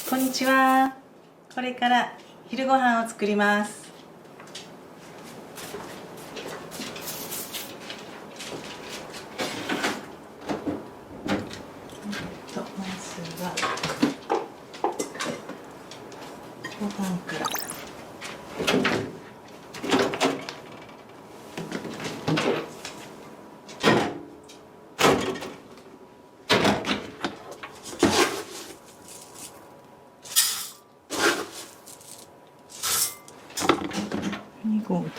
こんにちは。これから昼ご飯を作ります。まずはご飯から。2合だ。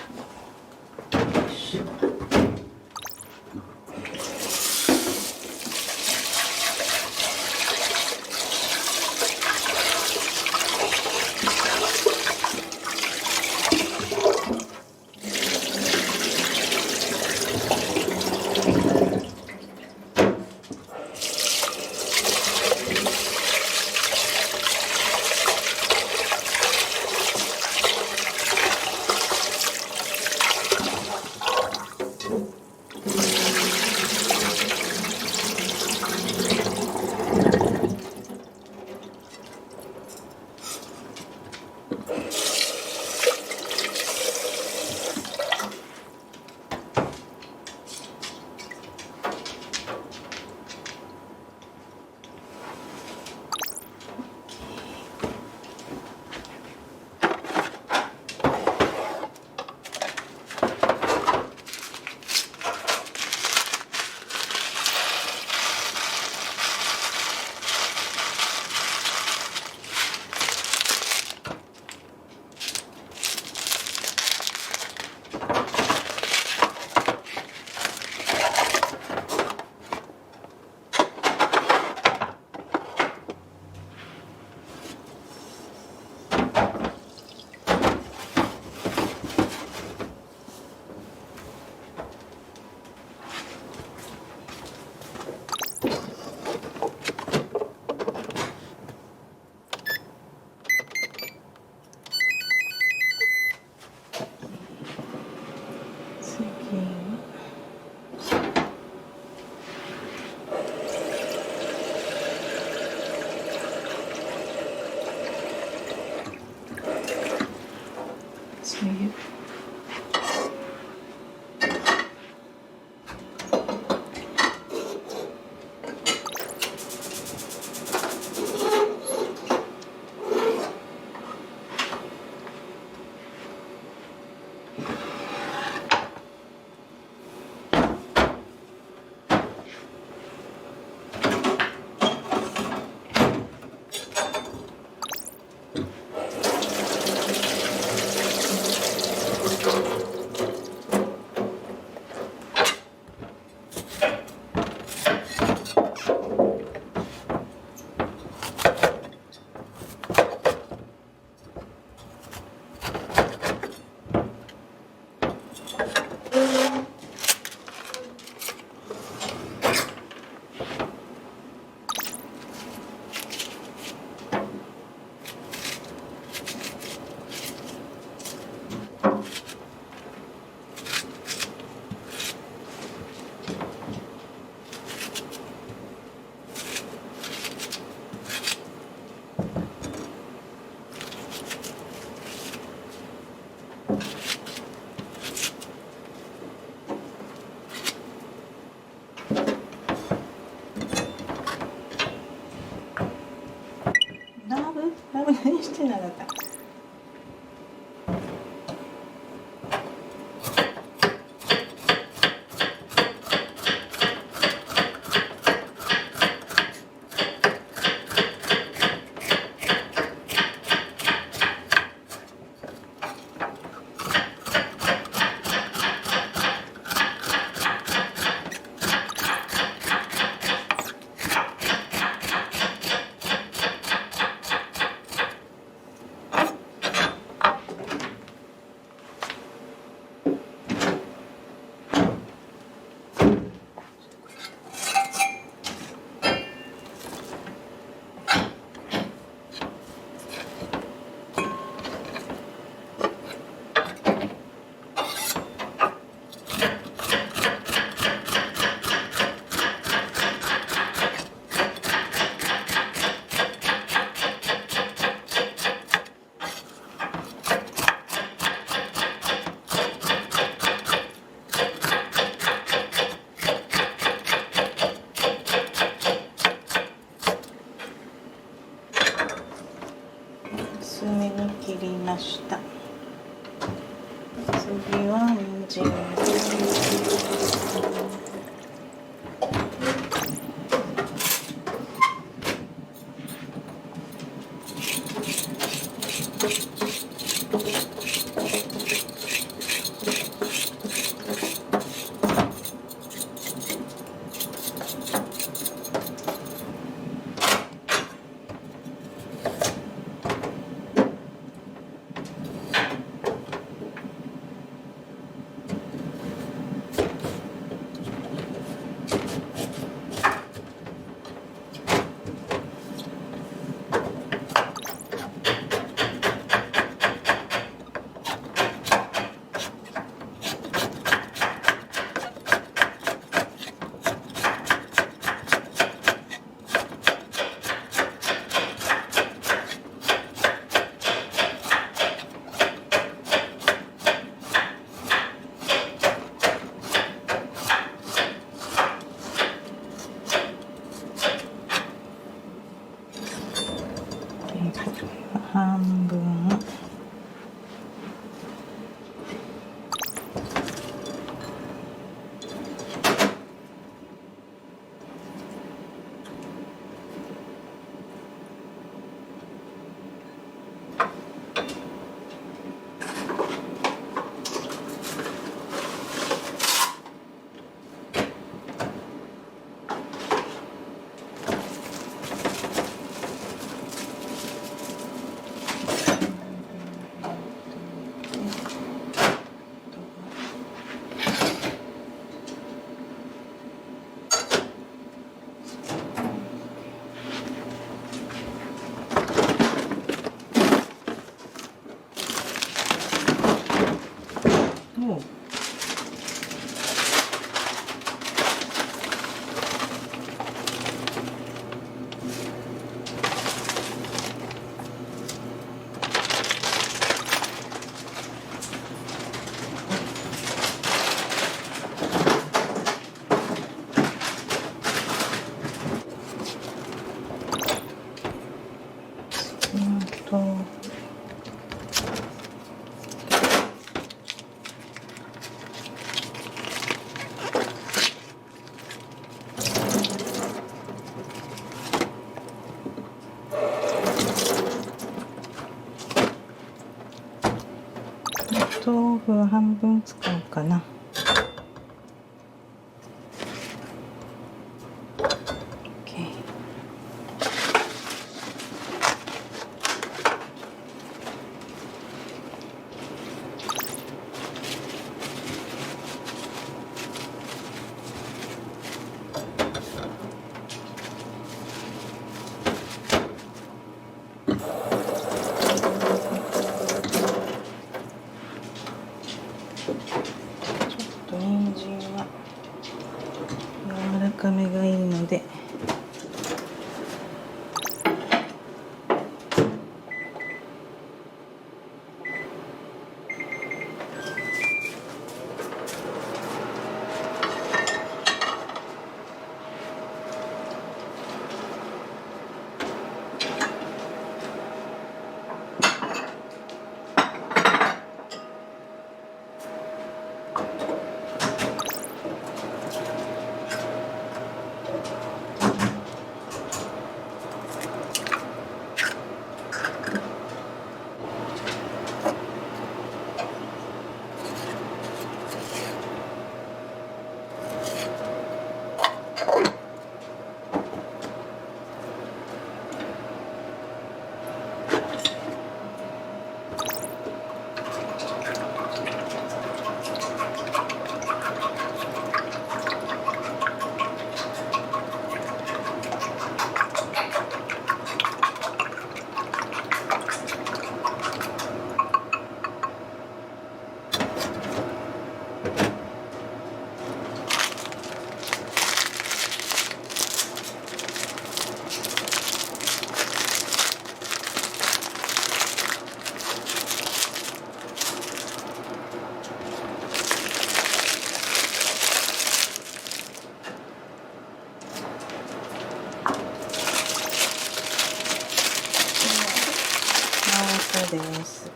醤油。ラブ何してんのあなた。薄めに切りました。次は人参です。半分豆腐は半分使うかな。人参は柔らかめがいいのでです。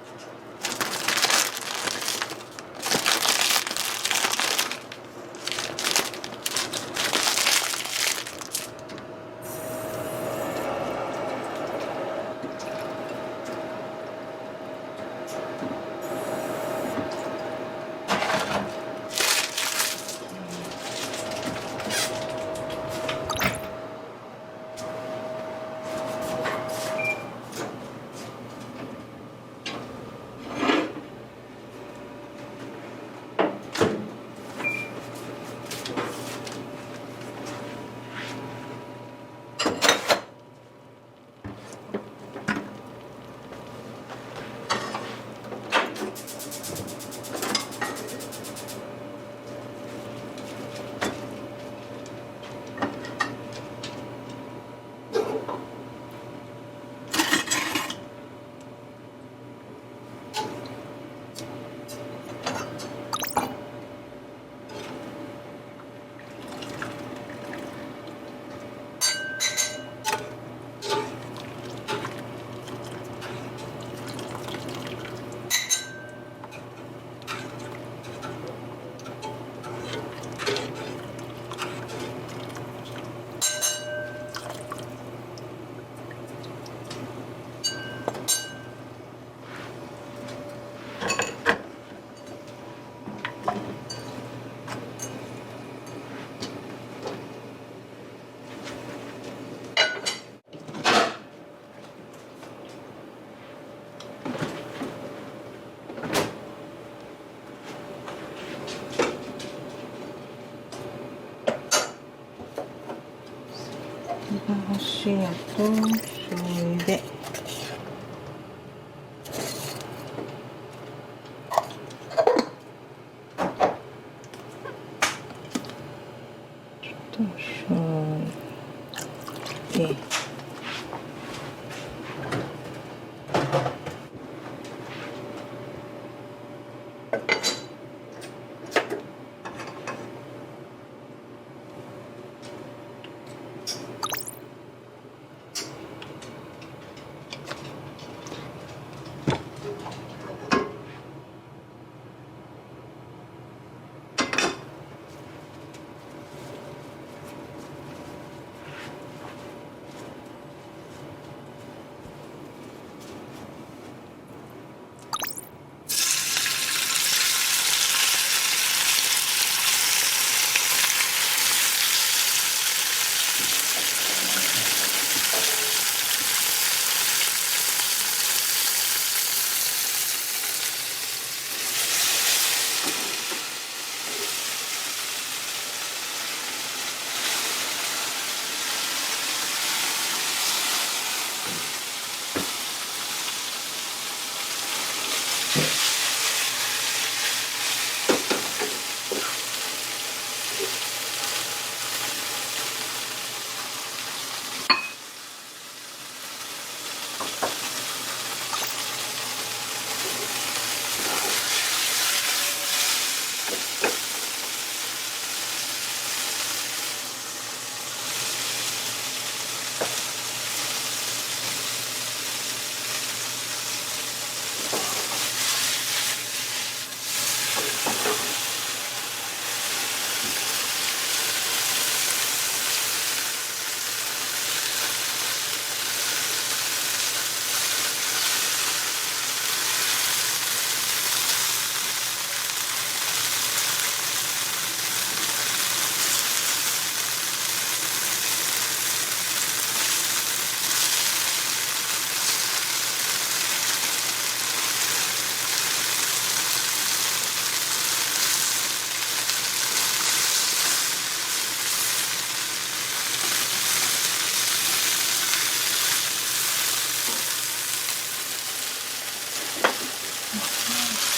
塩と醤油で醤油で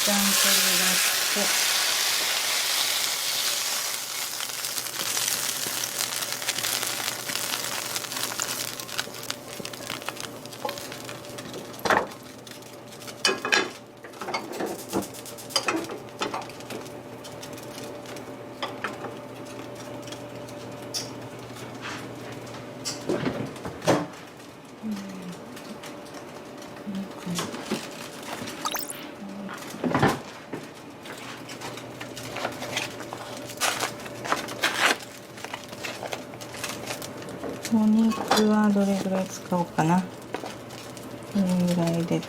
一旦取り出して、水はどれぐらい使おうかな。これぐらいで、ね、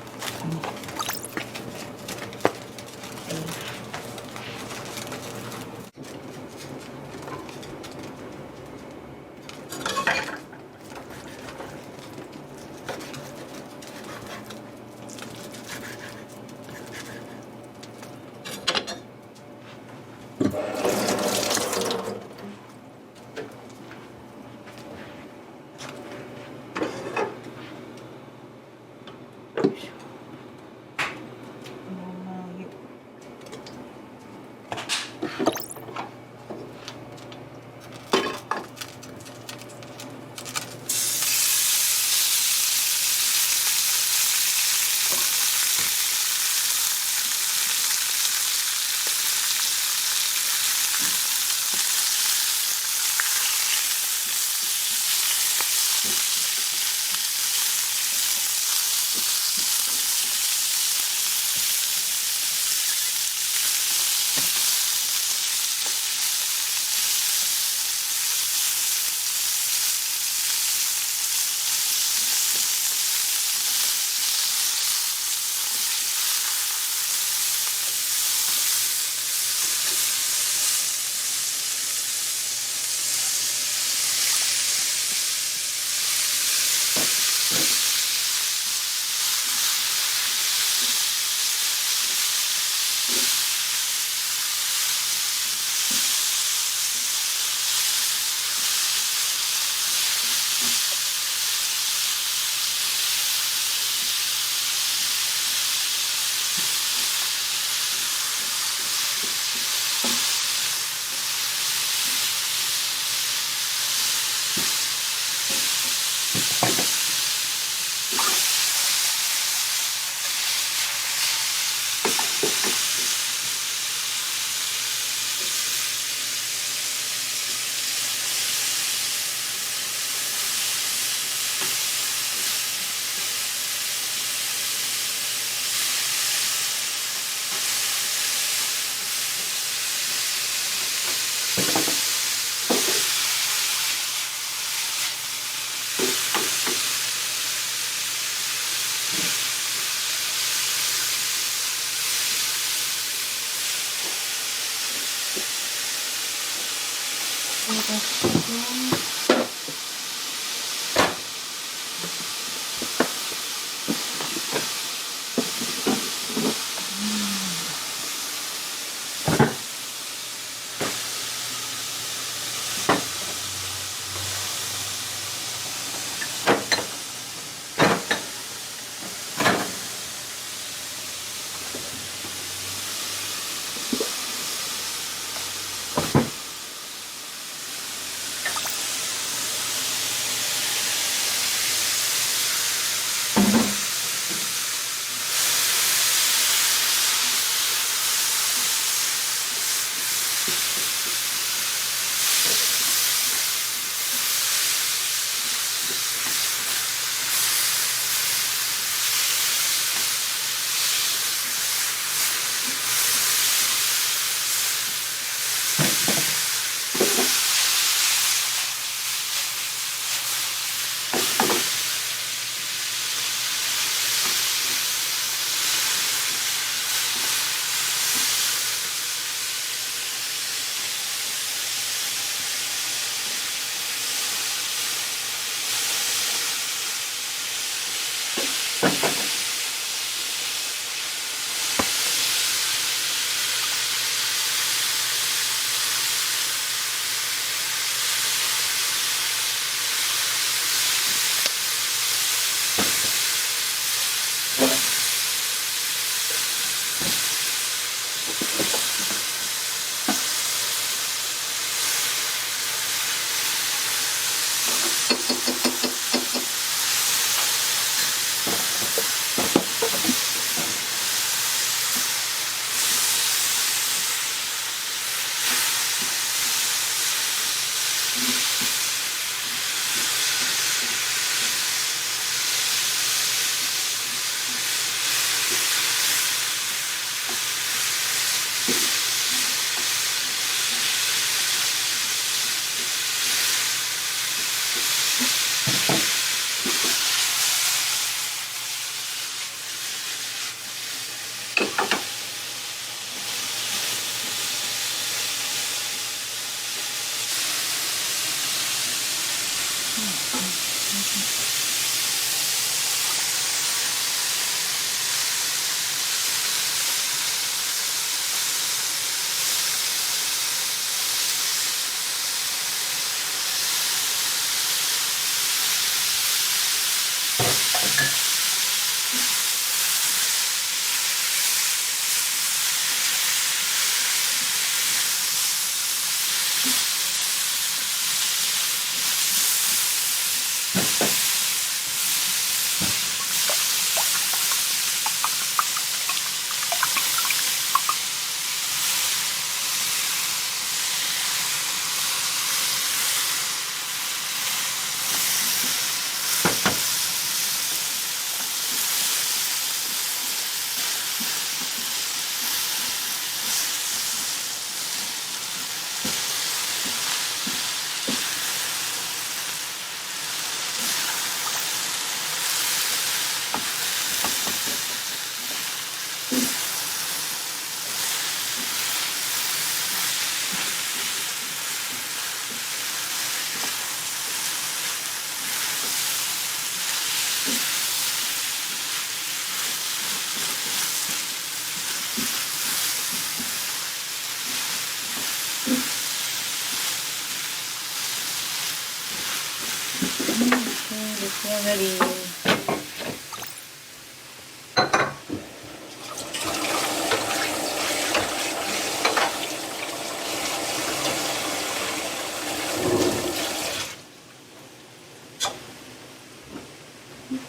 がり。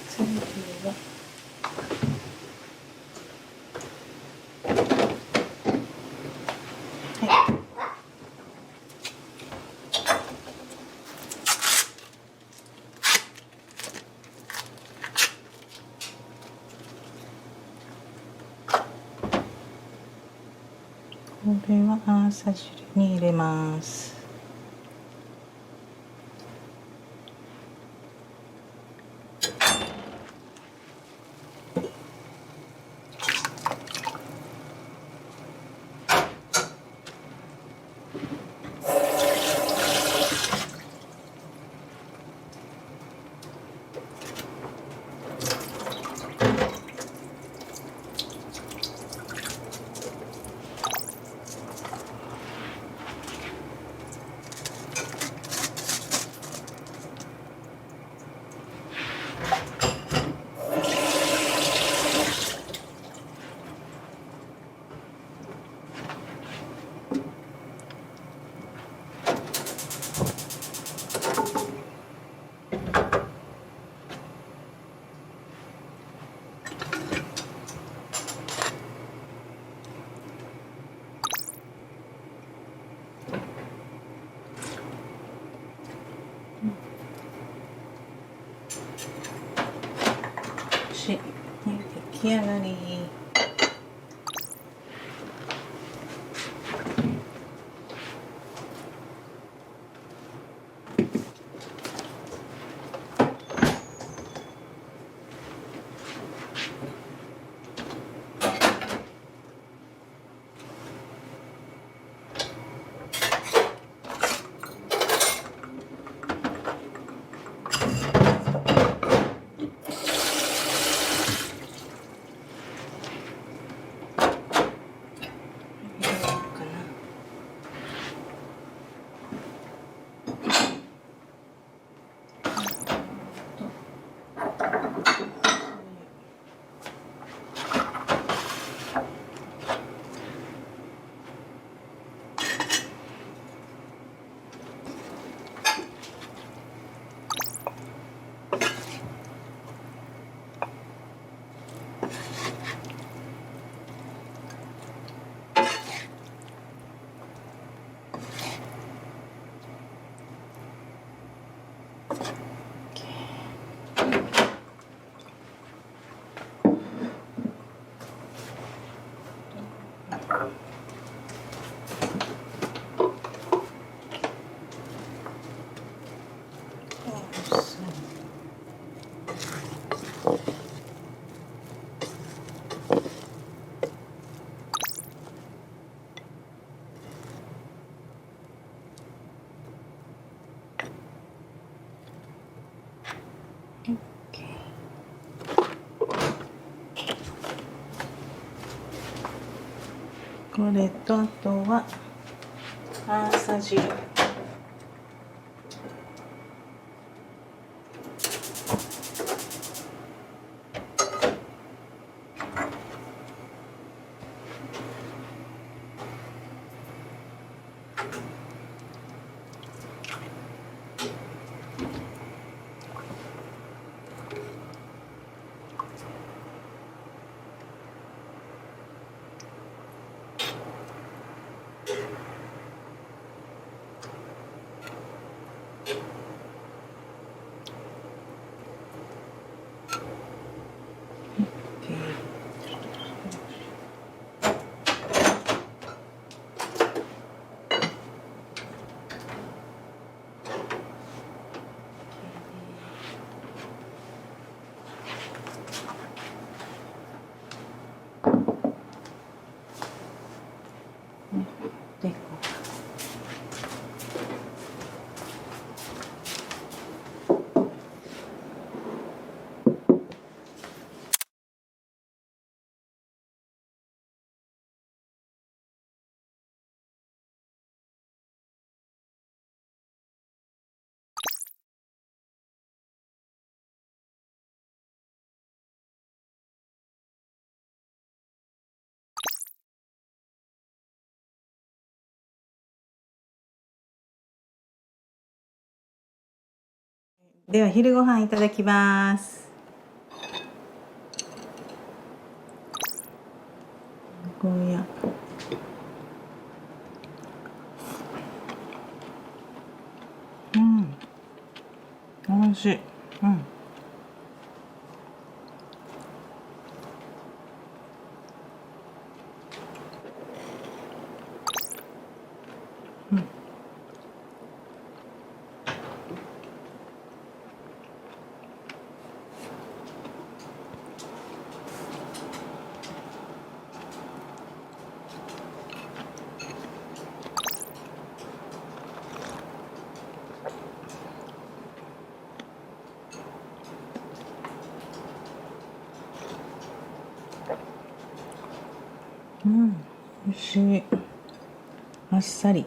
次はこれはアーサ汁に入れます。出来上がり。これとあとはアーサ汁。では昼ご飯いただきます。ゴーヤ。美味しい。美味しい。あっさり。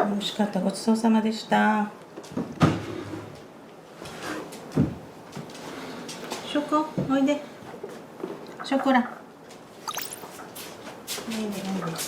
美味しかった。ごちそうさまでした。ショコ、おいで。ショコラ。おいで、おいで。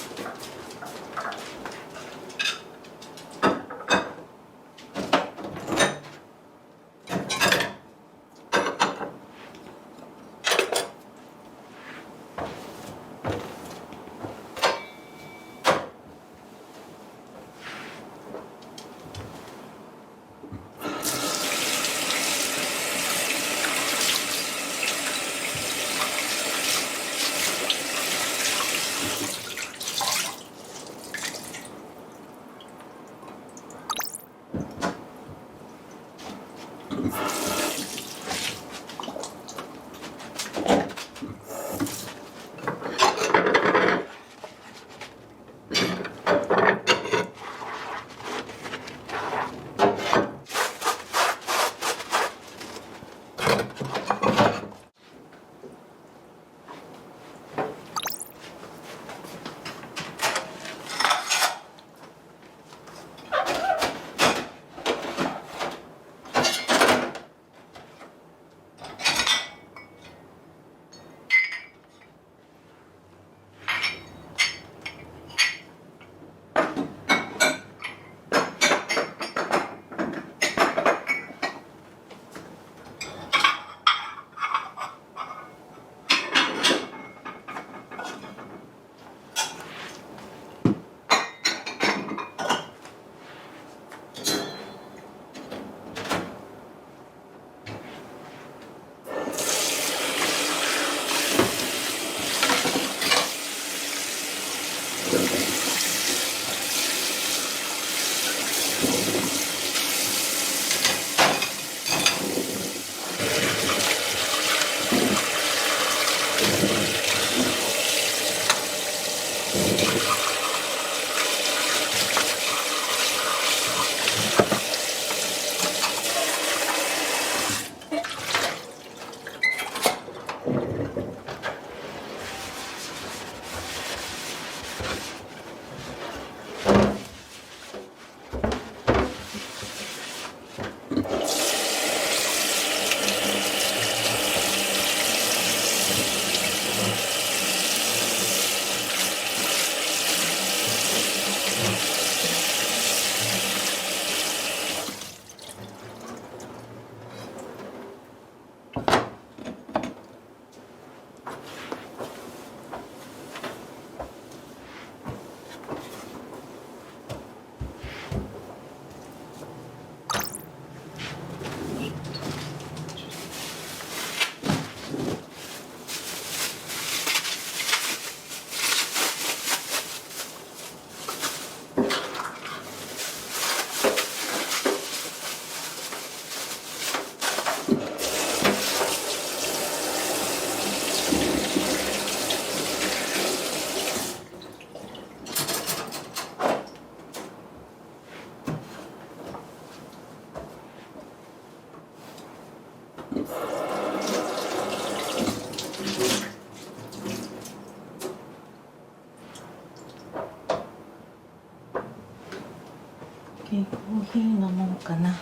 コーヒー飲もうかな。コ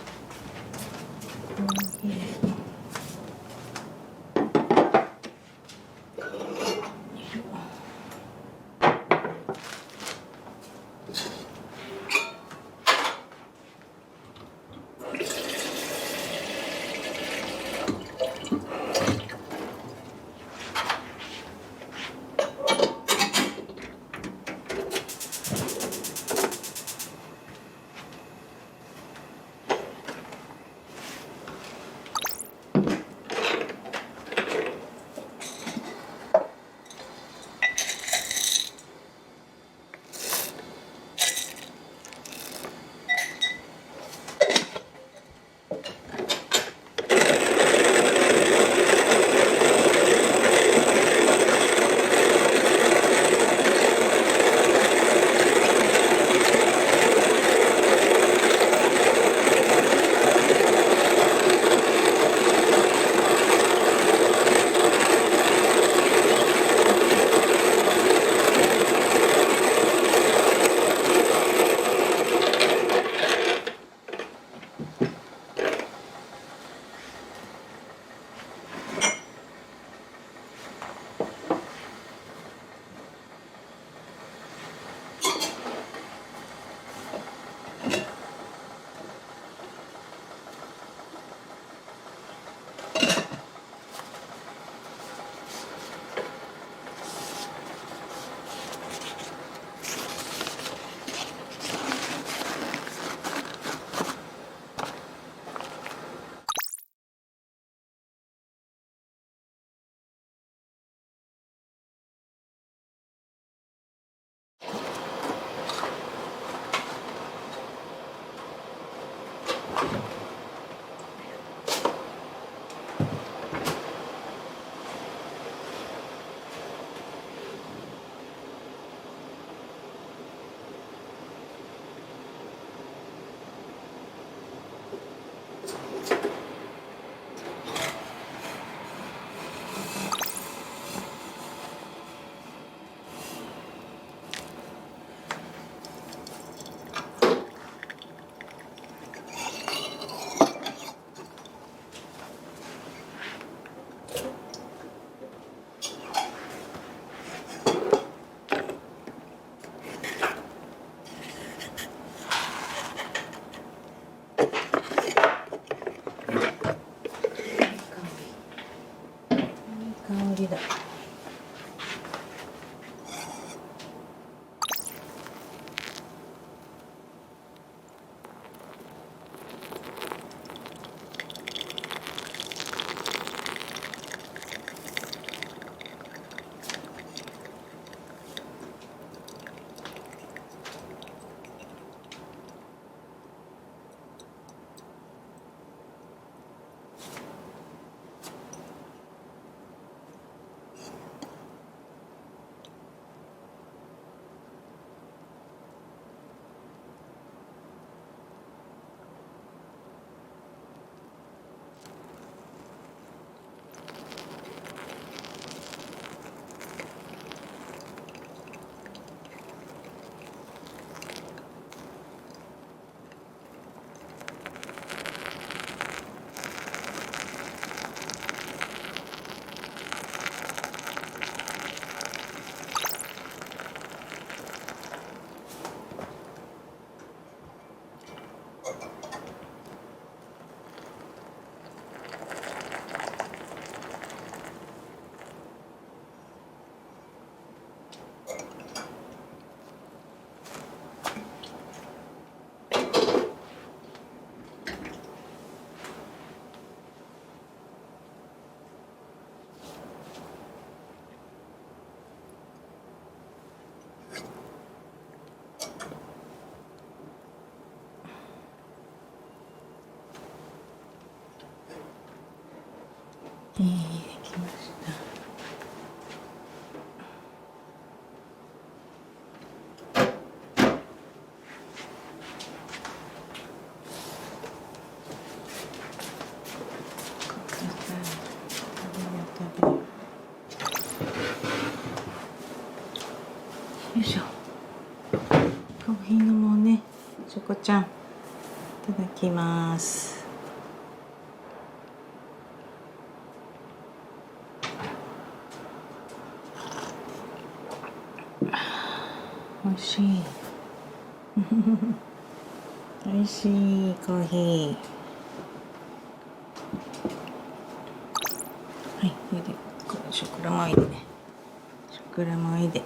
ーヒー。香りだ。できました。よいしょ。コーヒー飲もうね、チョコちゃん。ただきます。美味しい美味しいコーヒー。はい、これで食ラもいで食ラもいで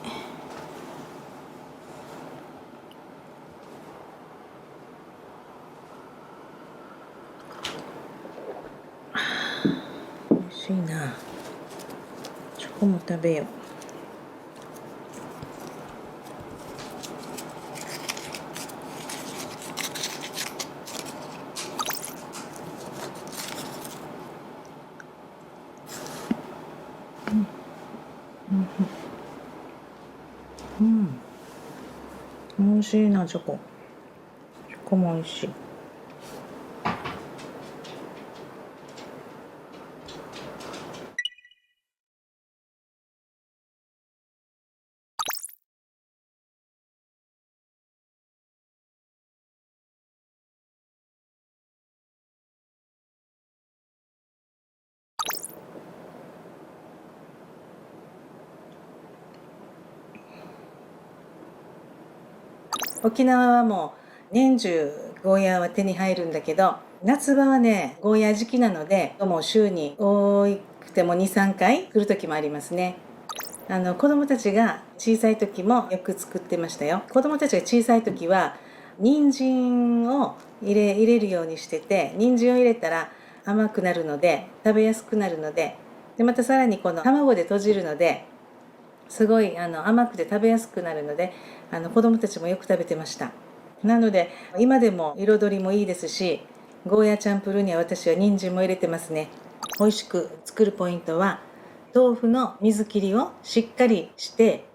美味しいな。チョコも食べよう。美味しいな、チョコも美味しい。沖縄はもう年中ゴーヤーは手に入るんだけど、夏場はねゴーヤー時期なので、もう週に多くても2、3回来る時もありますね。子供たちが小さい時もよく作ってましたよ。子供たちが小さい時は人参を入れるようにしてて、人参を入れたら甘くなるので食べやすくなるので、またさらにこの卵で閉じるのですごい甘くて食べやすくなるので、子供たちもよく食べてました。なので今でも彩りもいいですし、ゴーヤーチャンプルーには私は人参も入れてますね。美味しく作るポイントは、豆腐の水切りをしっかりして、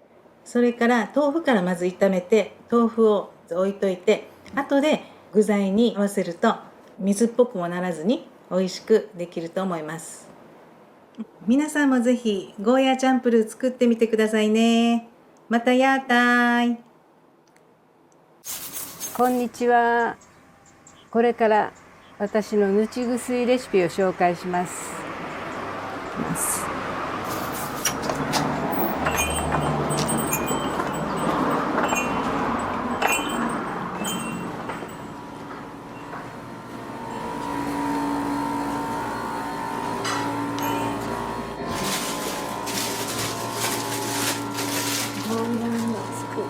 それから豆腐からまず炒めて豆腐を置いといて、後で具材に合わせると水っぽくもならずに美味しくできると思います。皆さんもぜひゴーヤーチャンプルー作ってみてくださいね。またやーたーい。こんにちは。これから私のぬちぐすいレシピを紹介します。ゴーヤーを作る。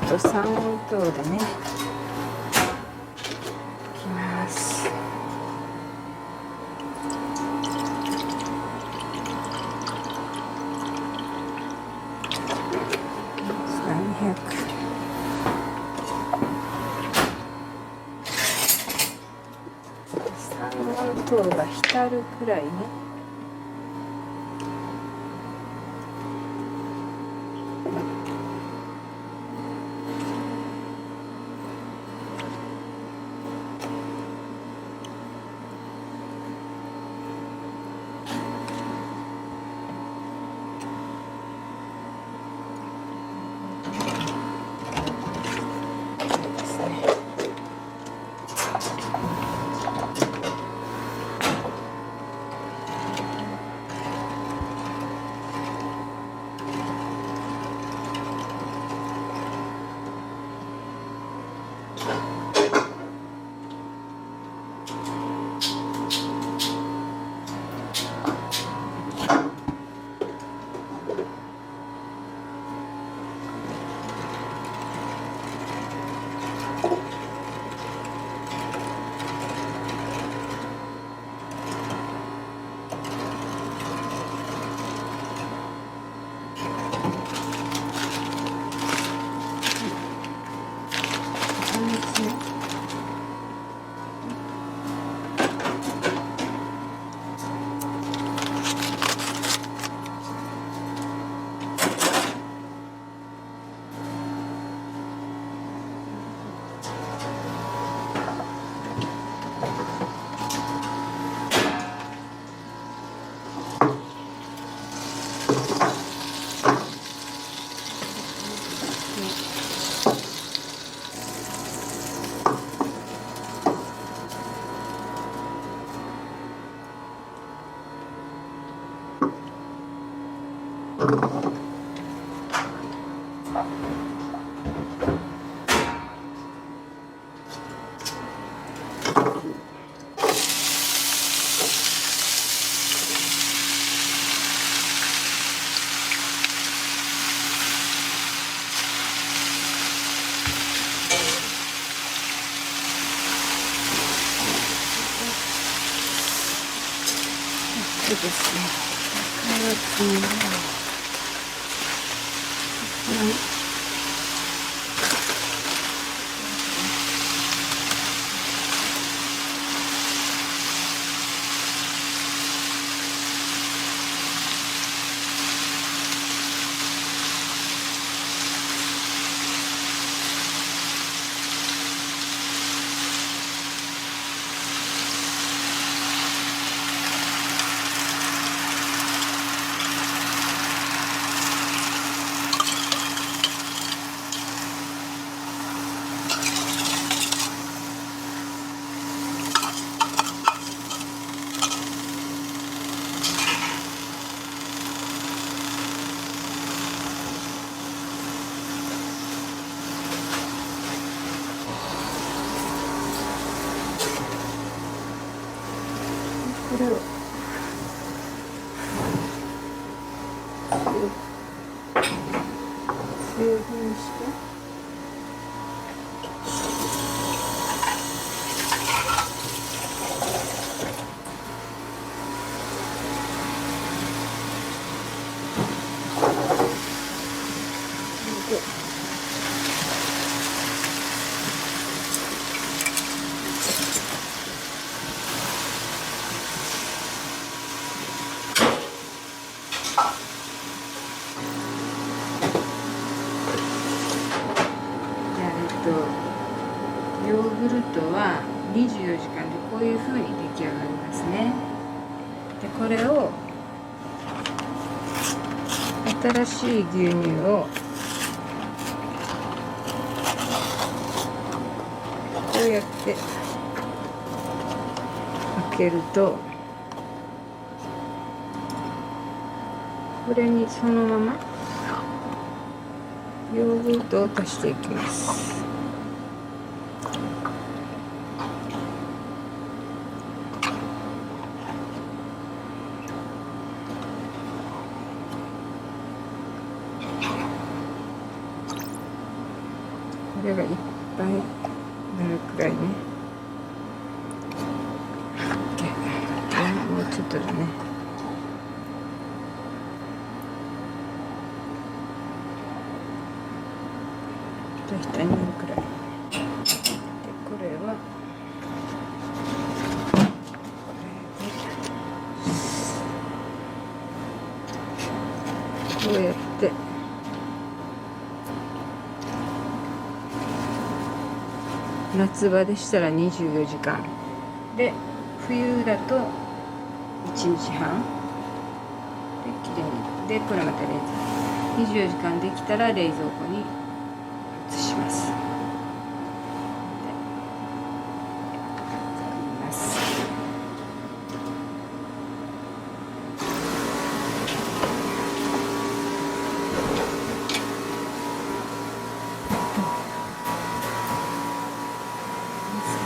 と三温糖でねいきます。300。三温糖が浸るくらいね。そうですね。カロテンは、これを成分して。ヨーグルトは24時間でこういう風に出来上がりますね。でこれを新しい牛乳をこうやって開けると、これにそのままヨーグルトを足していきます。これがいっぱいなるくらいね。もうちょっとだね。下になるくらい。でこれはこうやって夏場でしたら24時間で、冬だと1日半できれいに。でこれまた24時間できたら冷蔵庫に移します。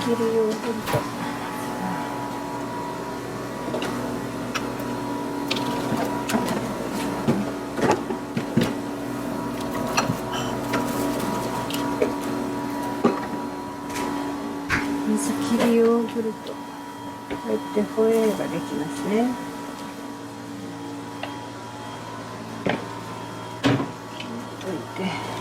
水切りヨーグルト。水切りヨーグルト、こうやってホエーができますね。置いて。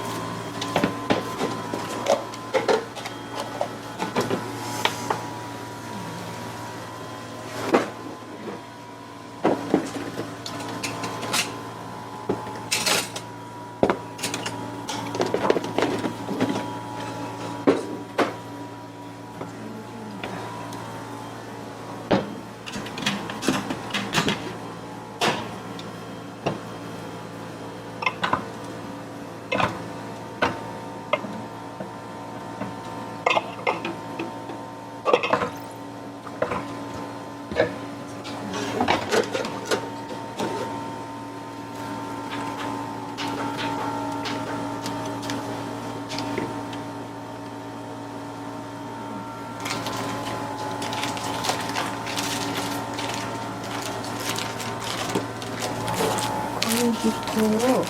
麦粉を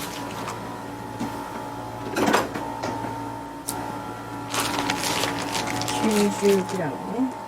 90g ね。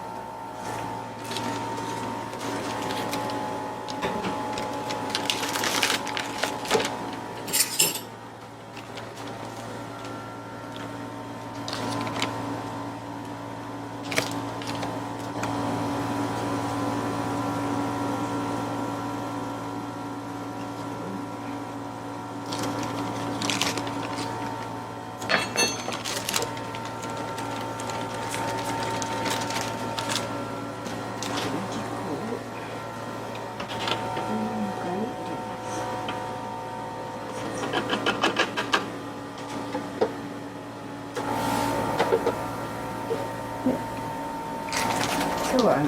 今日は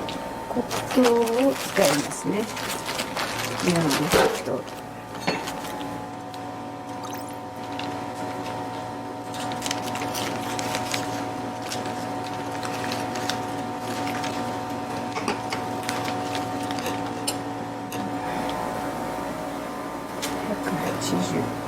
黒糖を使いますね。日本の黒糖。180。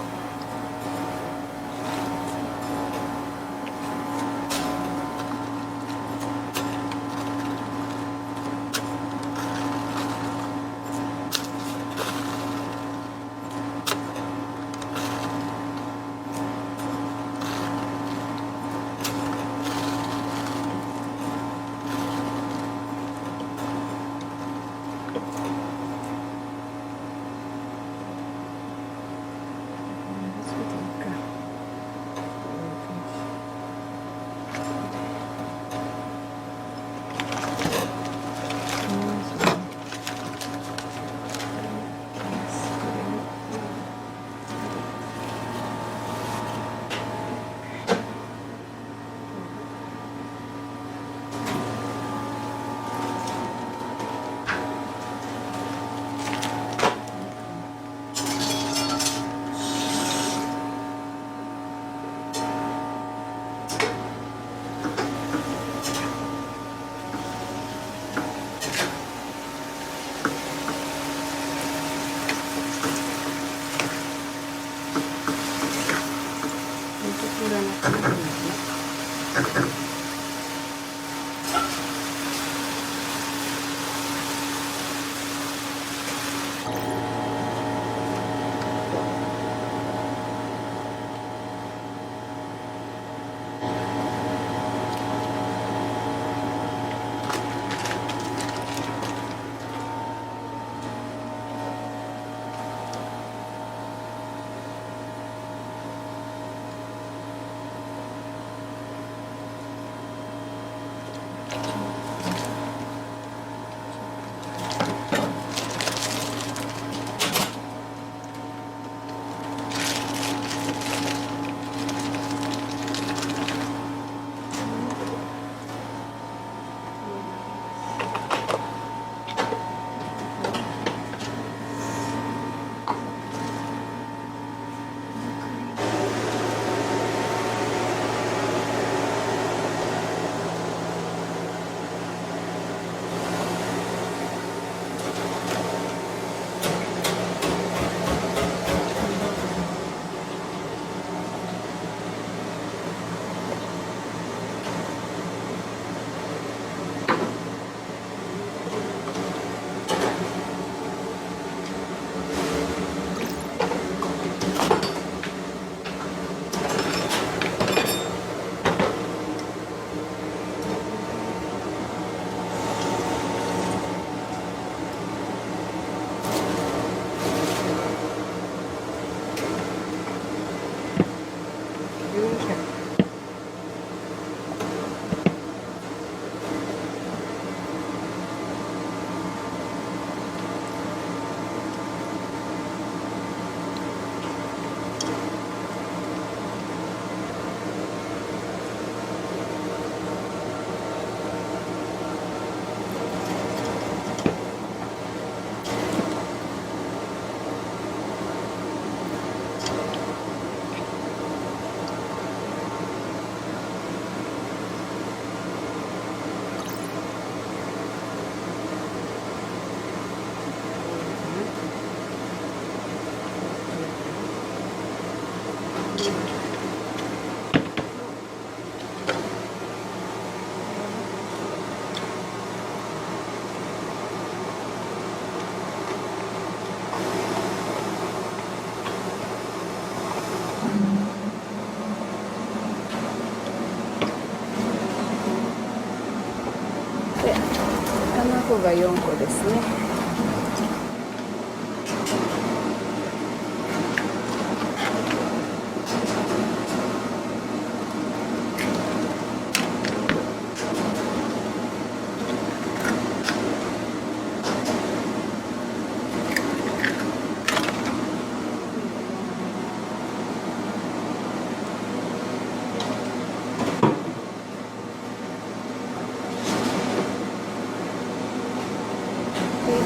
生姜4個ですね。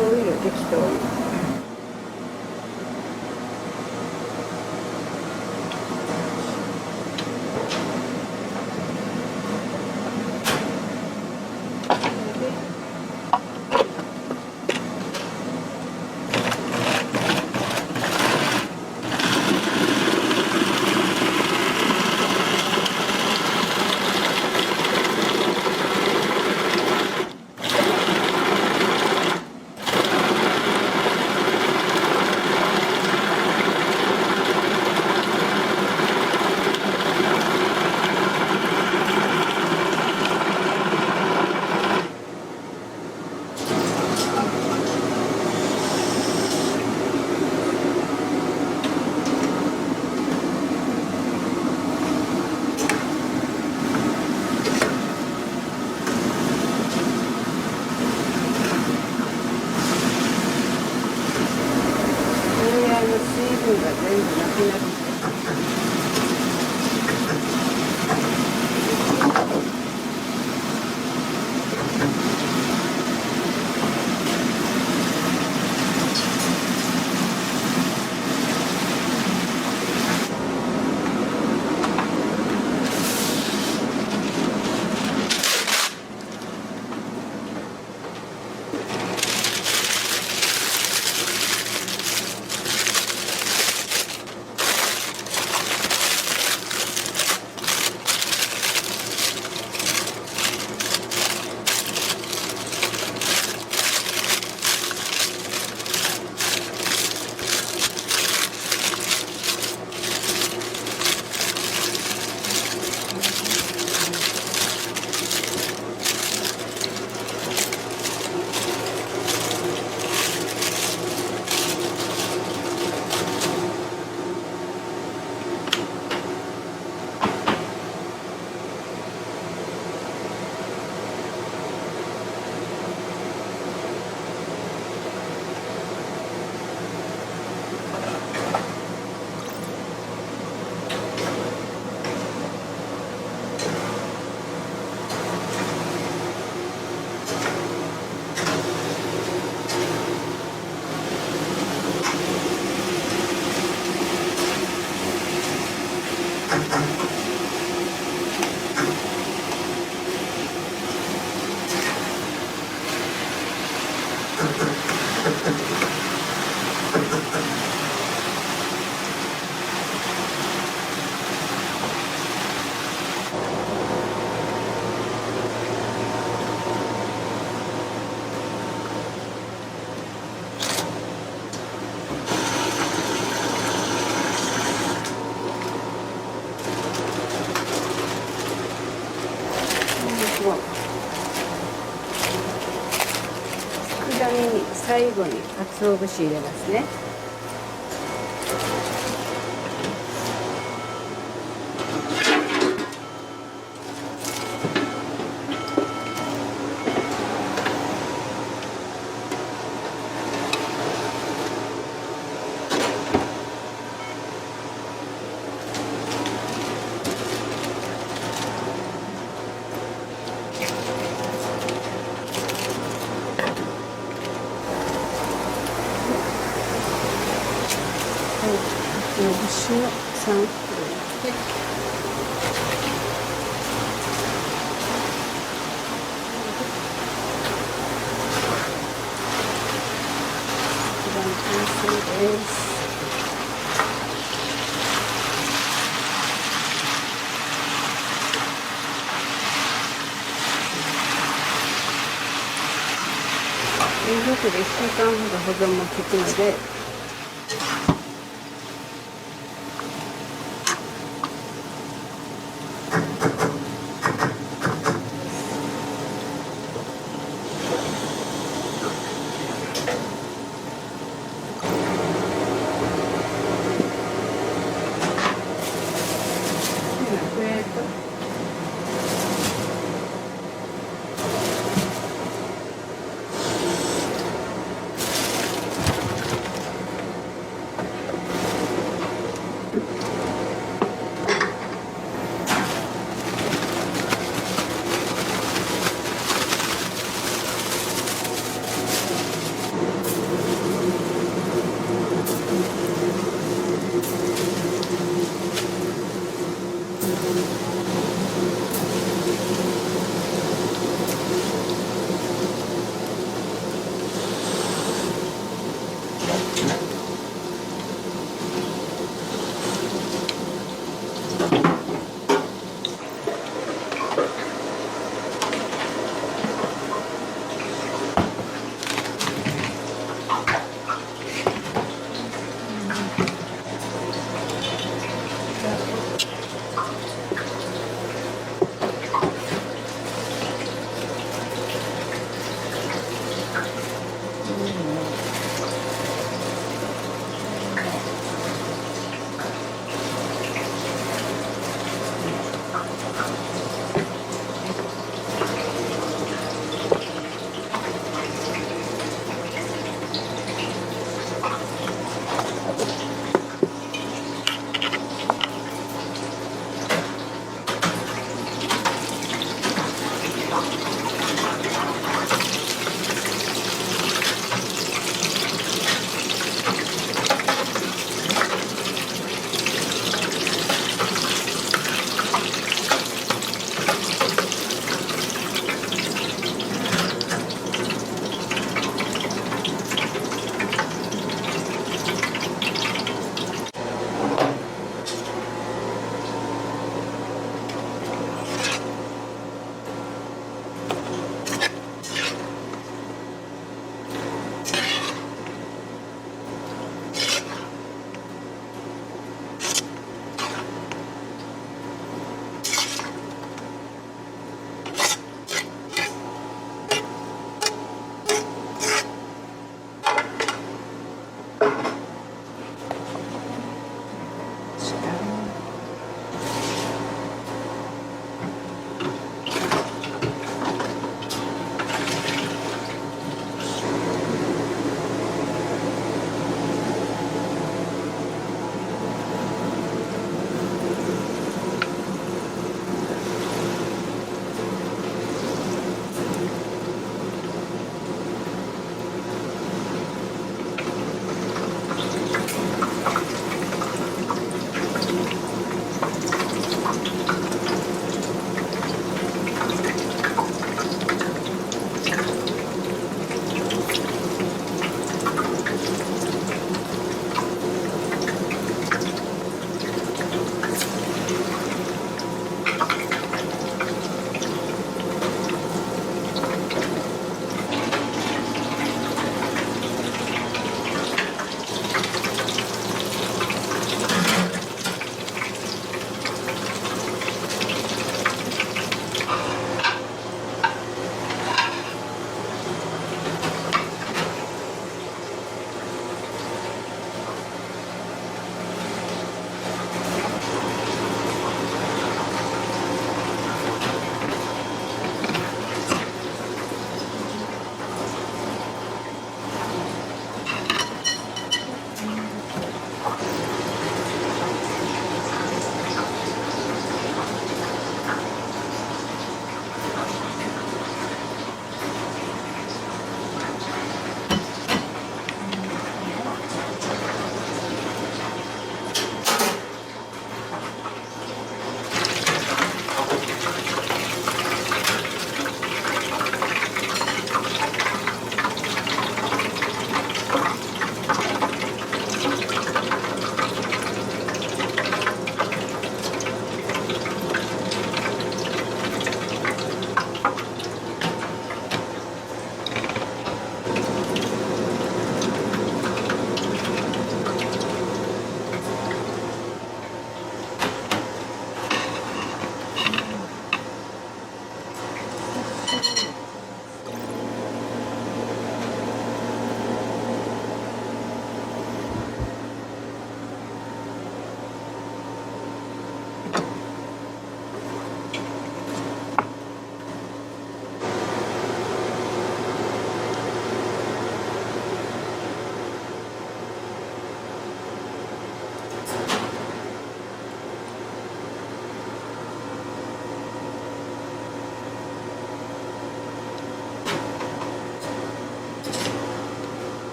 オイル適当に。水分が全部なくなる。佃煮に最後に鰹節入れますね。節の3袋で一番完成です。冷蔵庫で1週間ほど保存も効くので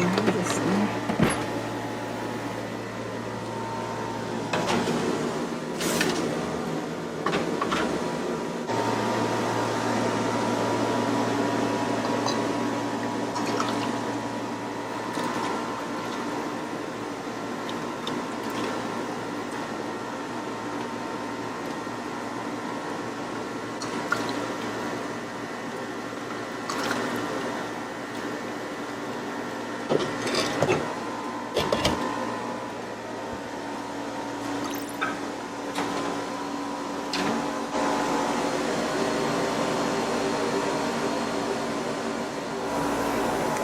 いですね。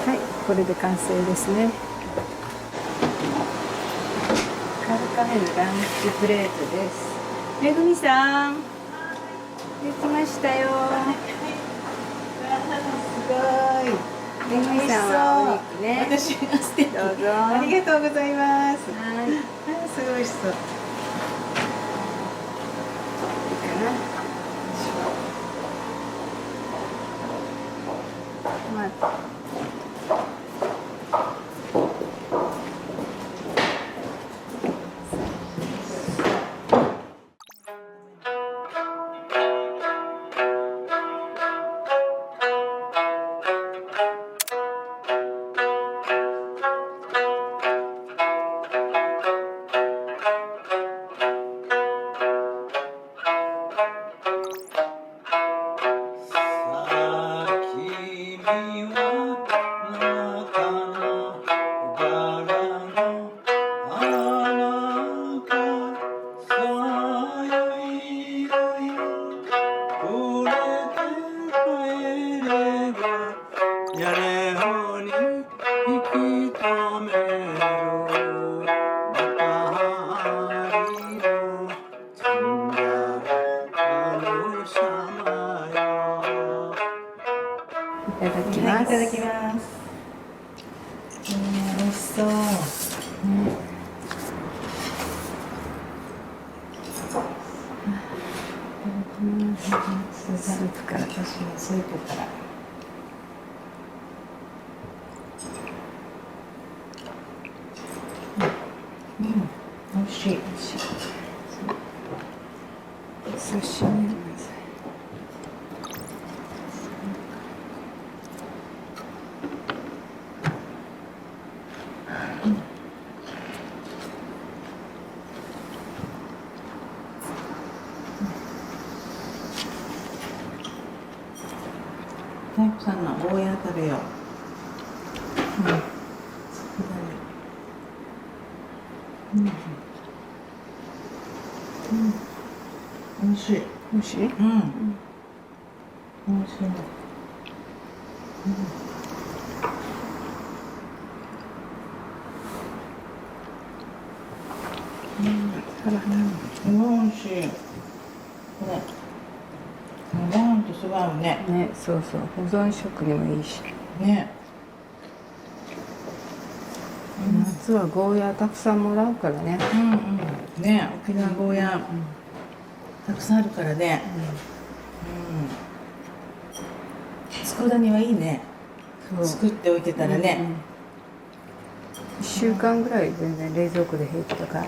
はい、これで完成ですね。カルカメルランチプレートです。めぐみさん、できましたよ。すごい。めぐみさんはお肉ね。私が素敵。どうぞ。ありがとうございます。はい。いいあ、すごい美味しそう。かな。まあ。いただきます。いただきます。美味しそう。スープから。私のスープから。美味しい。刺身。タイプさんのゴーヤー食べよう。美味しい。美味しい？美味しい。美味しい。これ。ご飯とすごい合うね。ね、そうそう、保存食にもいいし。ね。夏はゴーヤーたくさんもらうからね。ね、沖縄ゴーヤーたくさんあるからね。佃煮はいいね。作っておいてたらね。1週間ぐらい全然冷蔵庫で平気だから。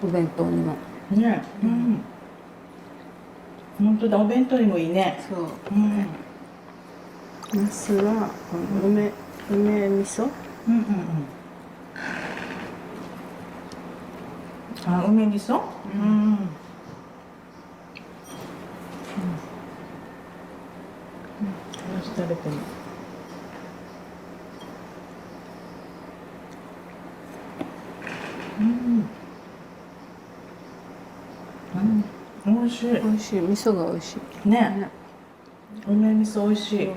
お弁当にも。ね。本当だ、お弁当にもいいね。そう。ナスは梅味噌。あ、梅味噌。よし、食べてみ。美味しい。美味しい。味噌が美味しい。ね。梅味噌美味しい。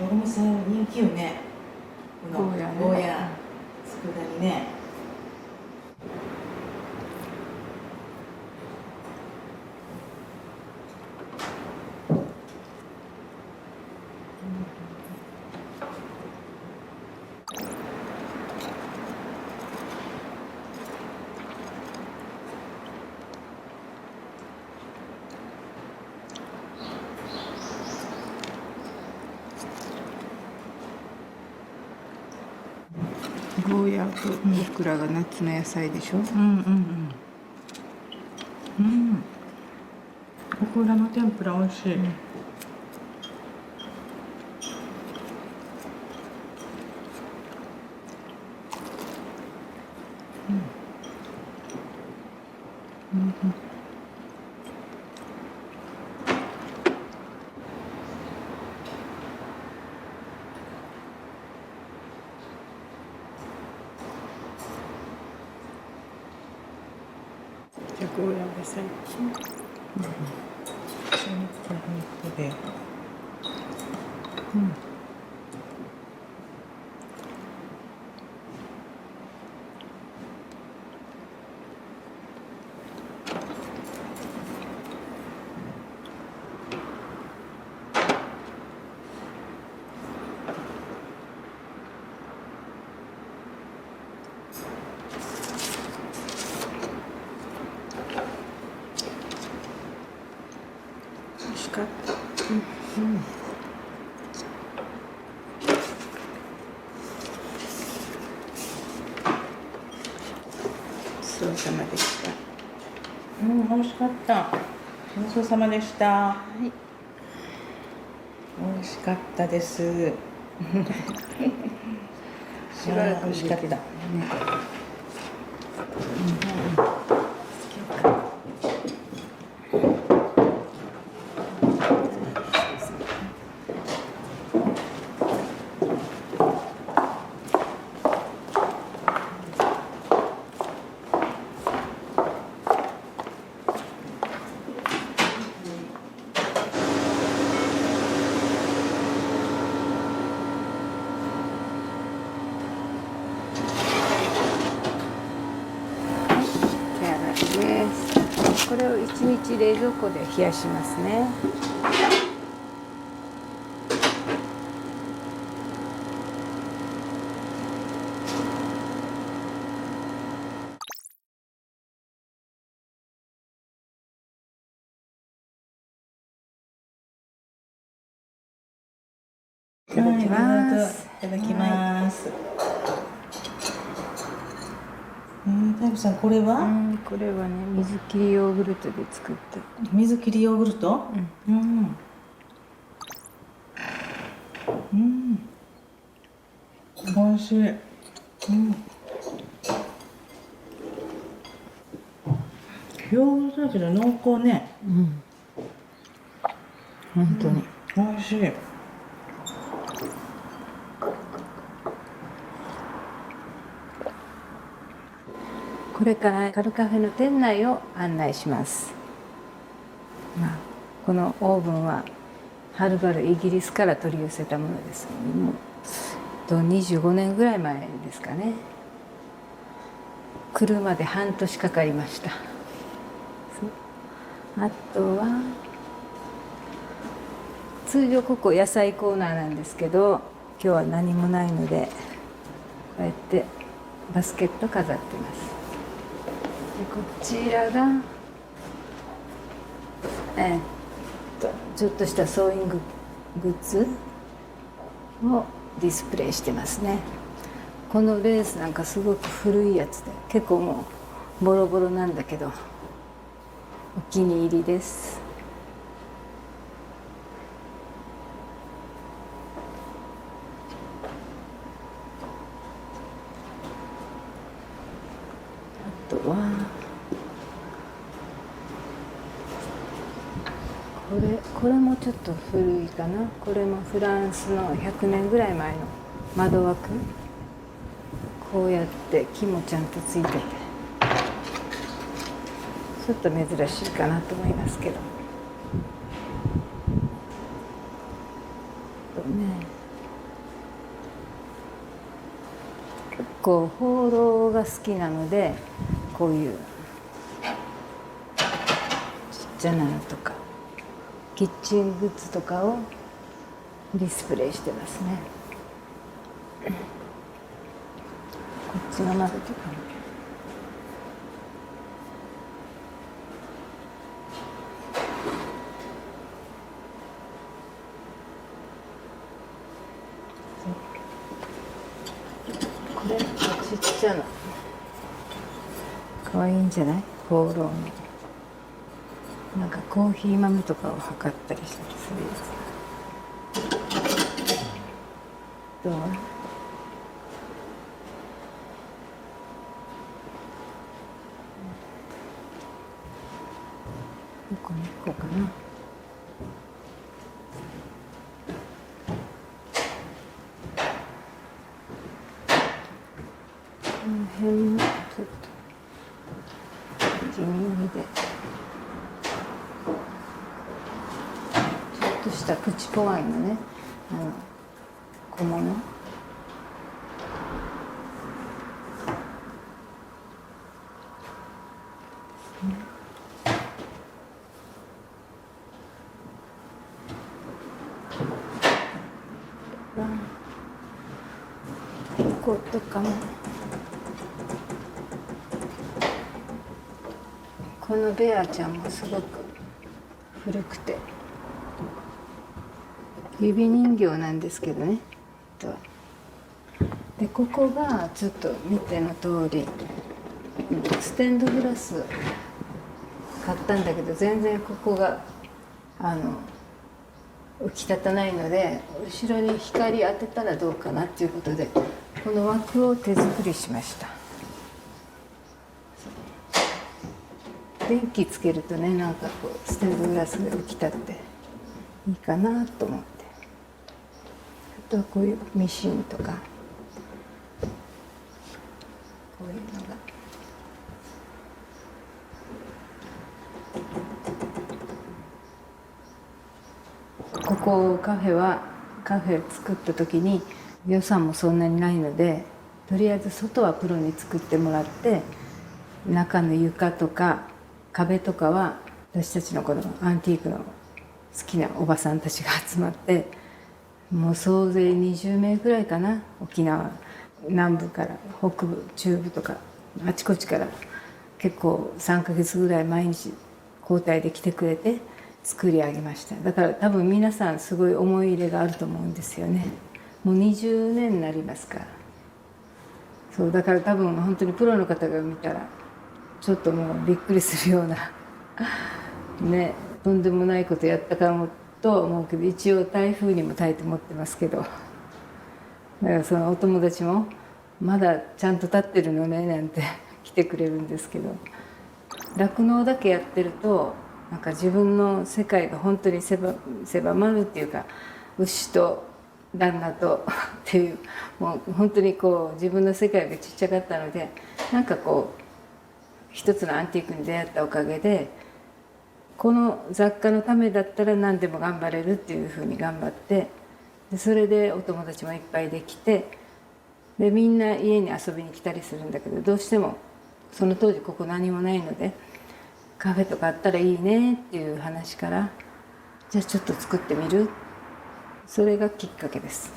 お店人気よね。このゴーヤー、佃煮ね。ゴーヤーとオクラが夏の野菜でしょ。オクラの天ぷら美味しい。じゃあゴーヤーが最近。で、美味しかった。ごちそうさまでした。美味しかった。ごちそうさまでした。はい。美味しかったです。しばらく美味しかった。ね。これを1日冷蔵庫で冷やしますね。いただきます。いただきます。タイプさん、これは？これはね、水切りヨーグルトで作った。水切りヨーグルト？美味しい。ヨーグルトだけど濃厚ね。本当に。美味しい。これからカルカフェの店内を案内します。このオーブンははるばるイギリスから取り寄せたものです。もう25年ぐらい前ですかね。来るまで半年かかりました。あとは通常ここ野菜コーナーなんですけど、今日は何もないのでこうやってバスケット飾ってます。でこちらがちょっとしたソーインググッズをディスプレイしてますね。このレースなんかすごく古いやつで結構もうボロボロなんだけどお気に入りです。あとはこれもちょっと古いかな。これもフランスの100年ぐらい前の窓枠。こうやって木もちゃんとついててちょっと珍しいかなと思いますけど。結構放浪が好きなのでこういうちっちゃなのとかキッチングッズとかをディスプレイしてますね。こっちの窓とかもこちちっちゃなかわいいんじゃない？ホーローのなんかコーヒー豆とかを測ったりしたりするやつ。どう？どこに行こうかな。この辺もちょっと地味でちょっとしたプチポワイのね小物。こことかも。このベアちゃんもすごく古くて指人形なんですけどね。でここがちょっと見ての通りステンドグラス買ったんだけど全然ここが浮き立たないので後ろに光当てたらどうかなっていうことでこの枠を手作りしました。電気つけるとねなんかこうステンドグラスが浮き立っていいかなと思って、あとはこういうミシンとかこういうのがここカフェ作った時に予算もそんなにないのでとりあえず外はプロに作ってもらって中の床とか壁とかは私たちのこのアンティークの好きなおばさんたちが集まってもう総勢20名ぐらいかな、沖縄南部から北部中部とかあちこちから結構3ヶ月ぐらい毎日交代で来てくれて作り上げました。だから多分皆さんすごい思い入れがあると思うんですよね。もう20年になりますから。そうだから多分本当にプロの方が見たらちょっともうびっくりするようなね、とんでもないことやったかもと思うけど一応台風にも耐えて持ってますけど、だからそのお友達もまだちゃんと立ってるのねなんて来てくれるんですけど、酪農だけやってるとなんか自分の世界が本当に狭まるっていうか、牛と旦那とっていうもう本当にこう自分の世界がちっちゃかったので、なんかこう一つのアンティークに出会ったおかげでこの雑貨のためだったら何でも頑張れるっていうふうに頑張って、でそれでお友達もいっぱいできて、でみんな家に遊びに来たりするんだけど、どうしてもその当時ここ何もないのでカフェとかあったらいいねっていう話から、じゃあちょっと作ってみる、それがきっかけです。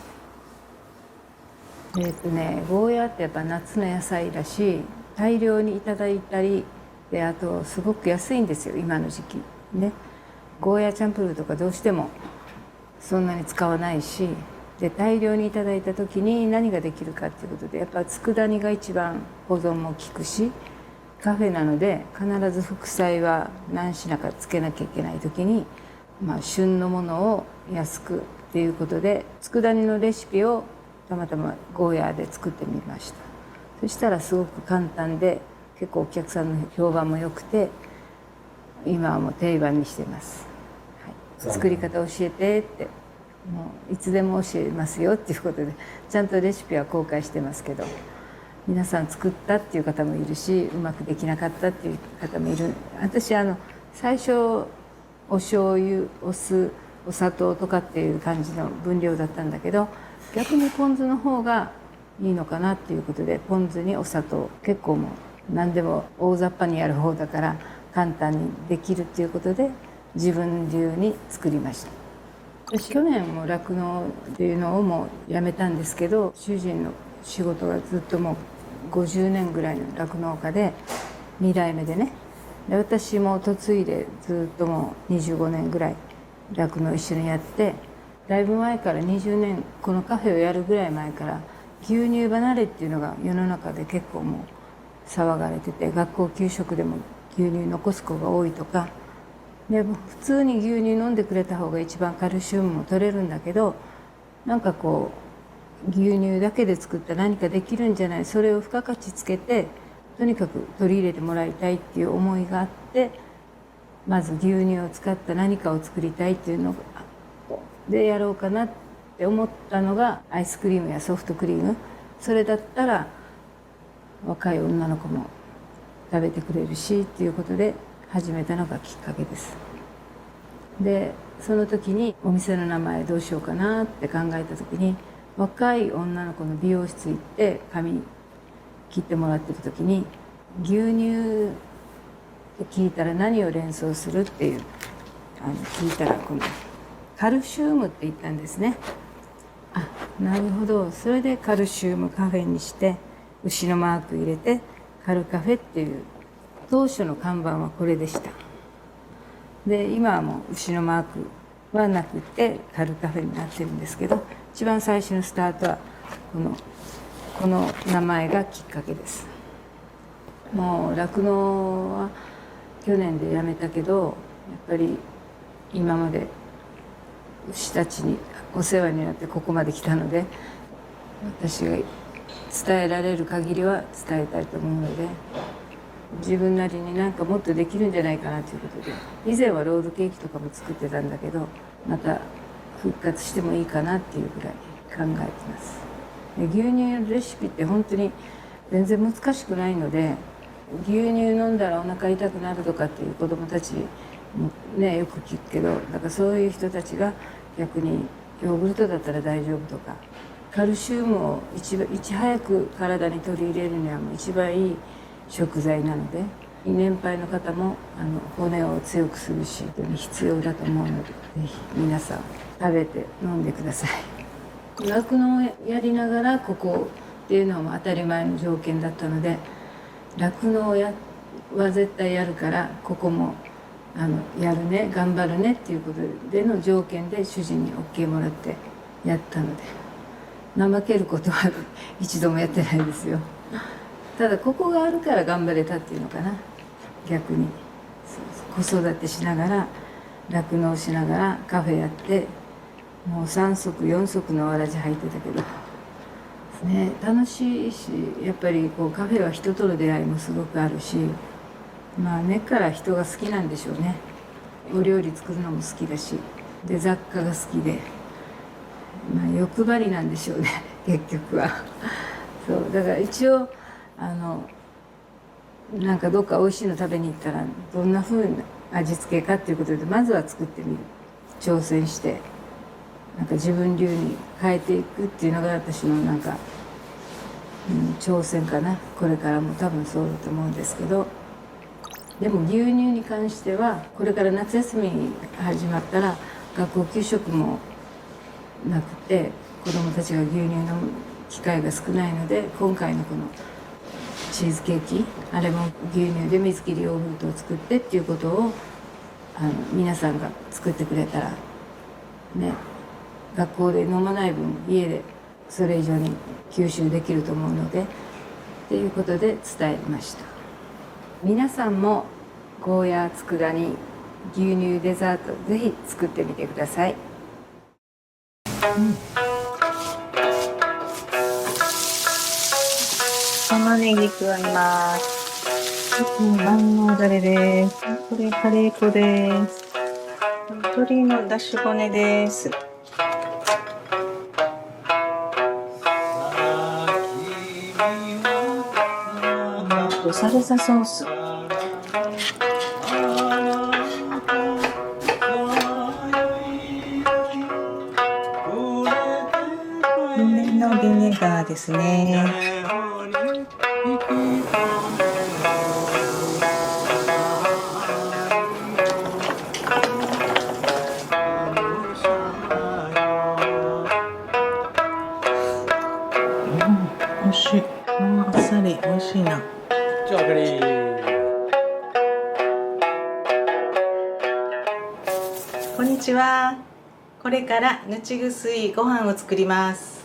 ゴーヤーってやっぱ夏の野菜だし大量にいただいたりで、あとすごく安いんですよ今の時期ね。ゴーヤーチャンプルーとかどうしてもそんなに使わないし、で大量にいただいた時に何ができるかっていうことでやっぱ佃煮が一番保存も効くし、カフェなので必ず副菜は何品かつけなきゃいけない時に、旬のものを安くっていうことで佃煮のレシピをたまたまゴーヤーで作ってみました。そしたらすごく簡単で結構お客さんの評判も良くて今はもう定番にしてます、はい、作り方教えてってもういつでも教えますよっていうことでちゃんとレシピは公開してますけど、皆さん作ったっていう方もいるしうまくできなかったっていう方もいる。私最初お醤油お酢お砂糖とかっていう感じの分量だったんだけど、逆にポン酢の方がいいのかなっていうことでポン酢にお砂糖、結構もう何でも大雑把にやる方だから簡単にできるっていうことで自分流に作りました。私去年も酪農っていうのをもうやめたんですけど、主人の仕事がずっともう50年ぐらいの酪農家で2代目でね、で私も嫁いでずっともう25年ぐらい酪農一緒にやって、だいぶ前から20年このカフェをやるぐらい前から牛乳離れっていうのが世の中で結構もう騒がれてて、学校給食でも牛乳残す子が多いとかで、普通に牛乳飲んでくれた方が一番カルシウムも取れるんだけど、なんかこう牛乳だけで作った何かできるんじゃない、それを付加価値つけてとにかく取り入れてもらいたいっていう思いがあって、まず牛乳を使った何かを作りたいっていうのでやろうかなって思ったのがアイスクリームやソフトクリーム。それだったら若い女の子も食べてくれるしっていうことで始めたのがきっかけです。でその時にお店の名前どうしようかなって考えた時に、若い女の子の美容室行って髪切ってもらってる時に、牛乳って聞いたら何を連想するっていう聞いたら、このカルシウムって言ったんですね。あ、なるほど。それでカルシウムカフェにして牛のマーク入れてカルカフェっていう当初の看板はこれでした。で今はもう牛のマークはなくてカルカフェになってるんですけど、一番最初のスタートはこの名前がきっかけです。もう酪農は去年で辞めたけど、やっぱり今まで牛たちにお世話になってここまで来たので、私が伝えられる限りは伝えたいと思うので、自分なりになんかもっとできるんじゃないかなということで、以前はロールケーキとかも作ってたんだけど、また復活してもいいかなっていうぐらい考えてます。で牛乳のレシピって本当に全然難しくないので、牛乳飲んだらお腹痛くなるとかっていう子どもたちもねよく聞くけど、だからそういう人たちが逆にヨーグルトだったら大丈夫とか、カルシウムをいち早く体に取り入れるにはもう一番いい食材なので、年配の方も骨を強くするし必要だと思うので、ぜひ皆さん食べて飲んでください。酪農をやりながらここっていうのは当たり前の条件だったので、酪農は絶対やるからここもやるね、頑張るねっていうことでの条件で主人に OK もらってやったので、怠けることは一度もやってないですよ。ただここがあるから頑張れたっていうのかな。逆に子育てしながら酪農しながらカフェやって、もう3足4足のわらじ履いてたけどね、楽しいし、やっぱりこうカフェは人との出会いもすごくあるし、まあ根っから人が好きなんでしょうね。お料理作るのも好きだし、で雑貨が好きで、まあ欲張りなんでしょうね結局は。そうだから一応なんかどっか美味しいの食べに行ったらどんな風な味付けかっていうことでまずは作ってみる、挑戦してなんか自分流に変えていくっていうのが私のなんか、挑戦かな。これからも多分そうだと思うんですけど、でも牛乳に関してはこれから夏休み始まったら学校給食もなくて子どもたちが牛乳飲む機会が少ないので、今回のこのチーズケーキ、あれも牛乳で水切りヨーグルトを作ってっていうことを皆さんが作ってくれたらね、学校で飲まない分家でそれ以上に吸収できると思うのでっていうことで伝えました。皆さんもゴーヤー佃煮牛乳デザートぜひ作ってみてください。玉ねぎ加えます。万能ダレです。これカレー粉です。鶏のだし骨です。サルサソース。梅のビネガーですね。美味しい。あっさり美味しいな。こんにちは。これからぬちぐすいご飯を作ります。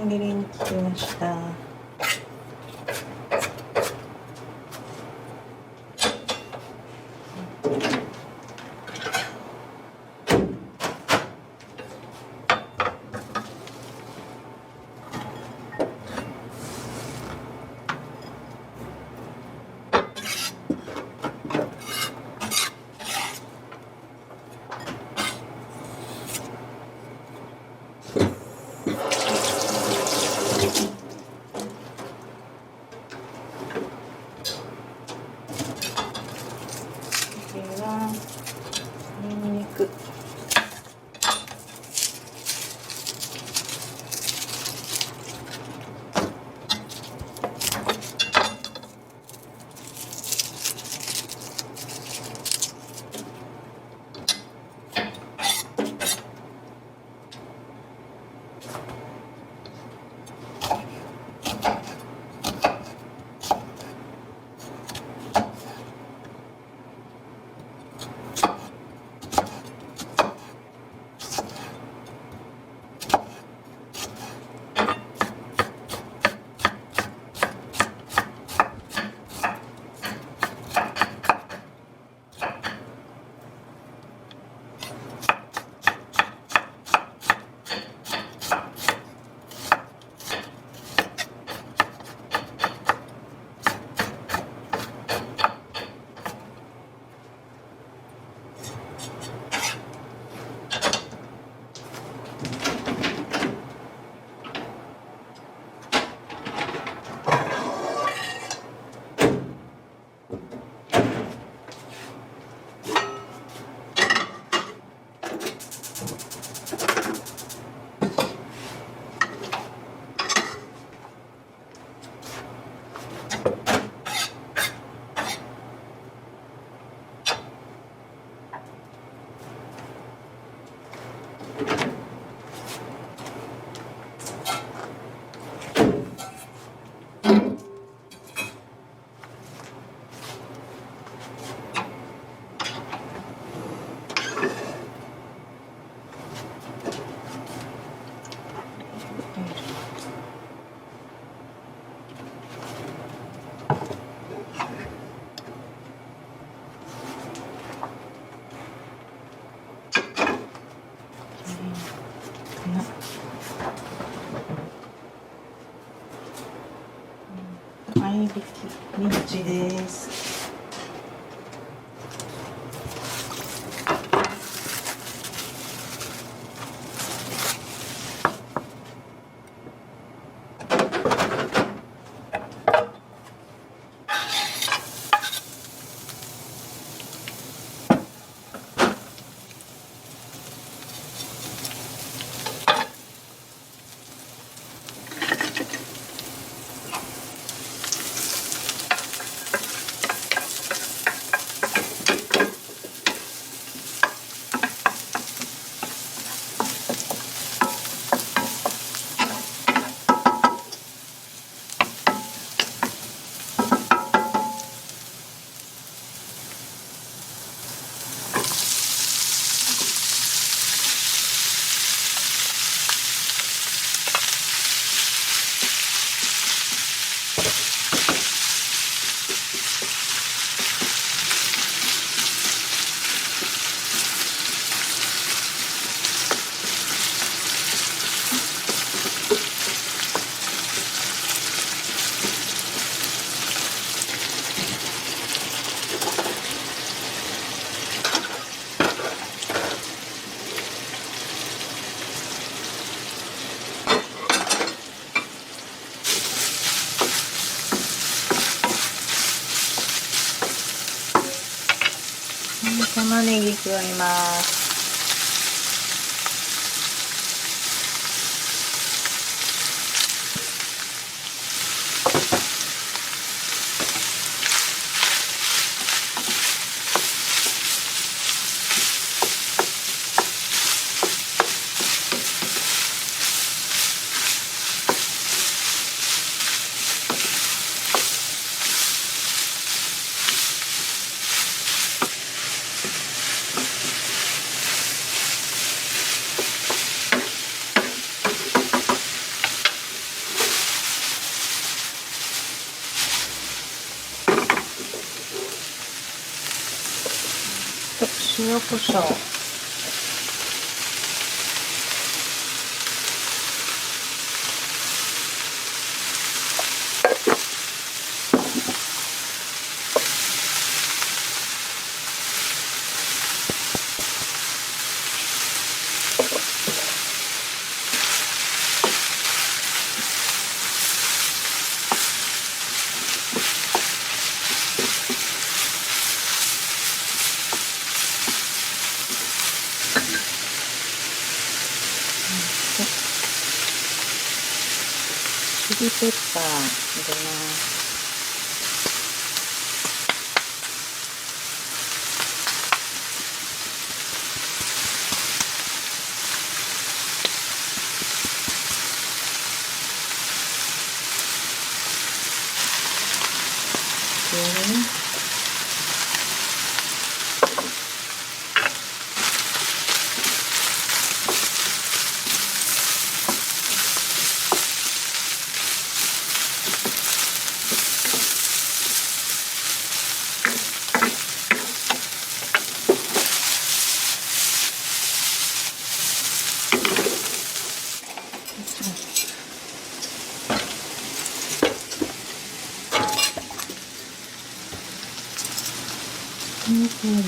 ん切りに切りました。にんにく、合いびきミンチです。玉ねぎ加えます。と塩コショウ。チリペッパー入れます。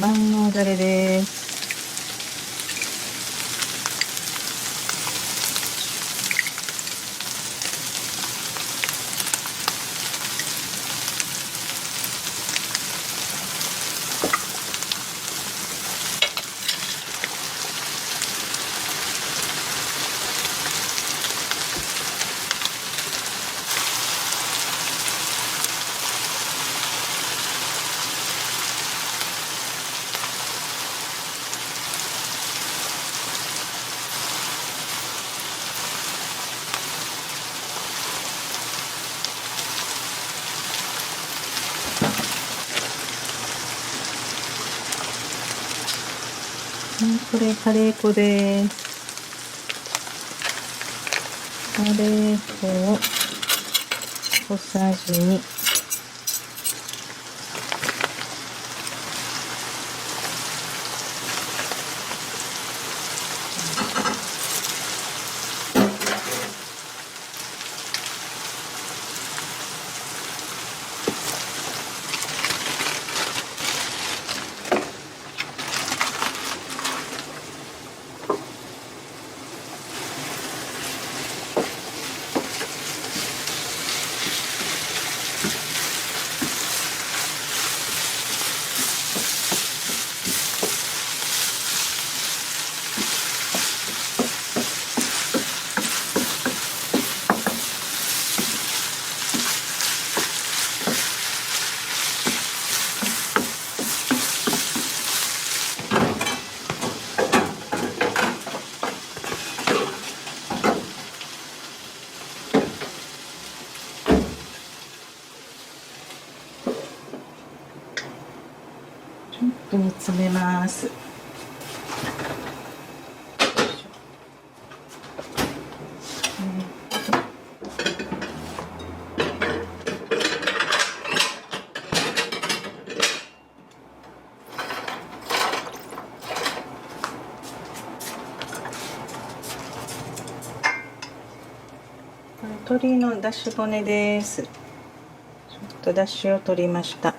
万能だれです。これカレー粉です。カレー粉を小さじ2。ちょっと煮詰めます。鶏の出し骨です。ちょっと出汁を取りました。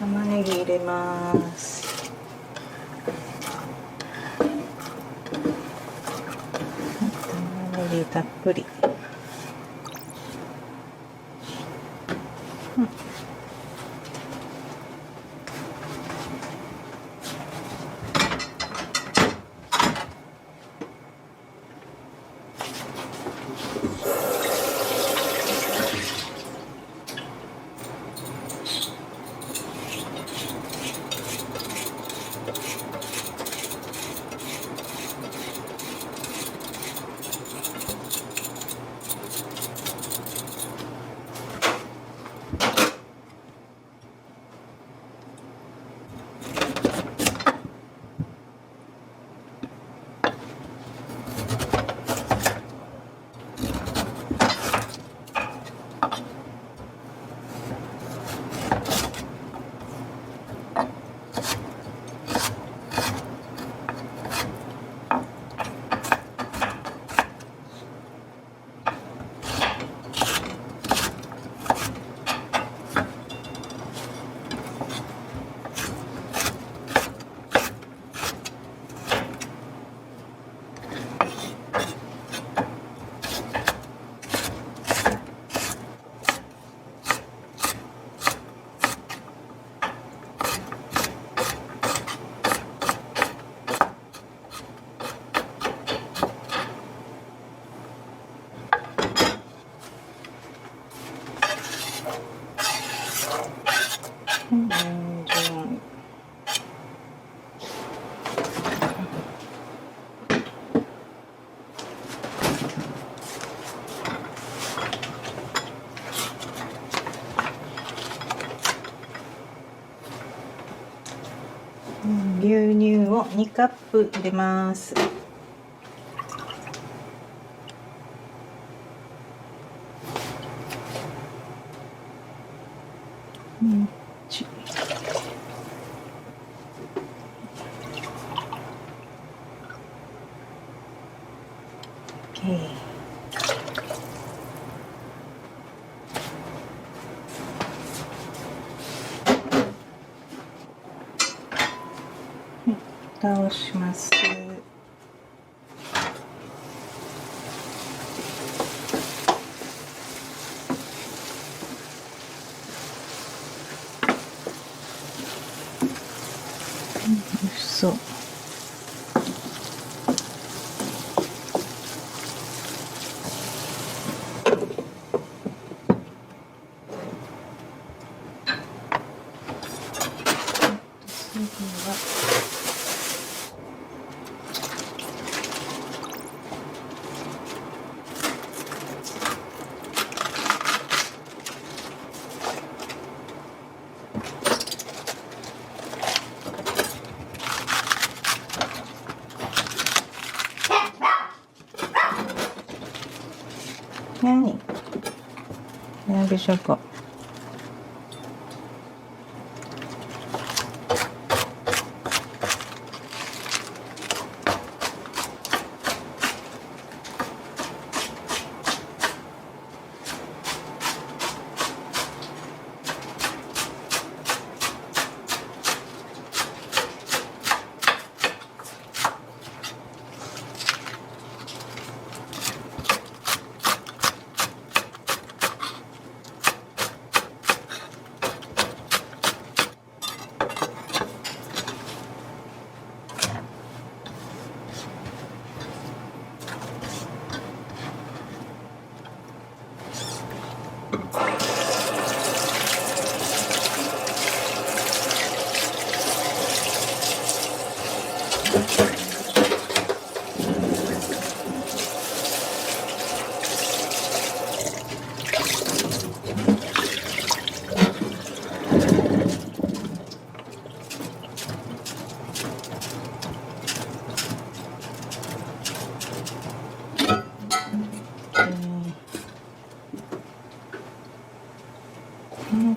玉ねぎ入れます。玉ねぎたっぷり。牛乳を2カップ入れます。蓋をします。美味しそう。次は何？ヤギショコ。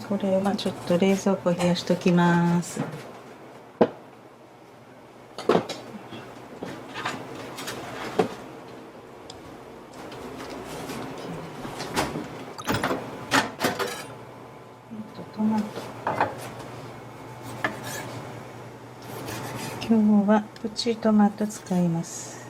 これはちょっと冷蔵庫冷やしときます。トマト。今日はプチトマト使います。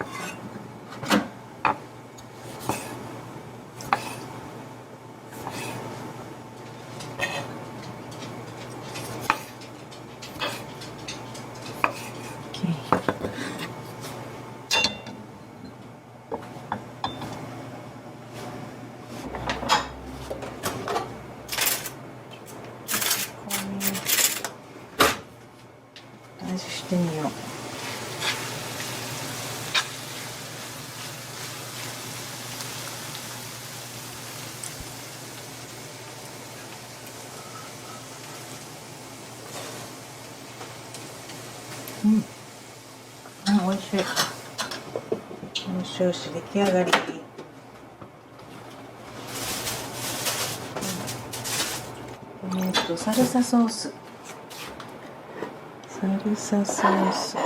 味してみよう。美味しい。よし、出来上がり。サルサソース。サルサソース。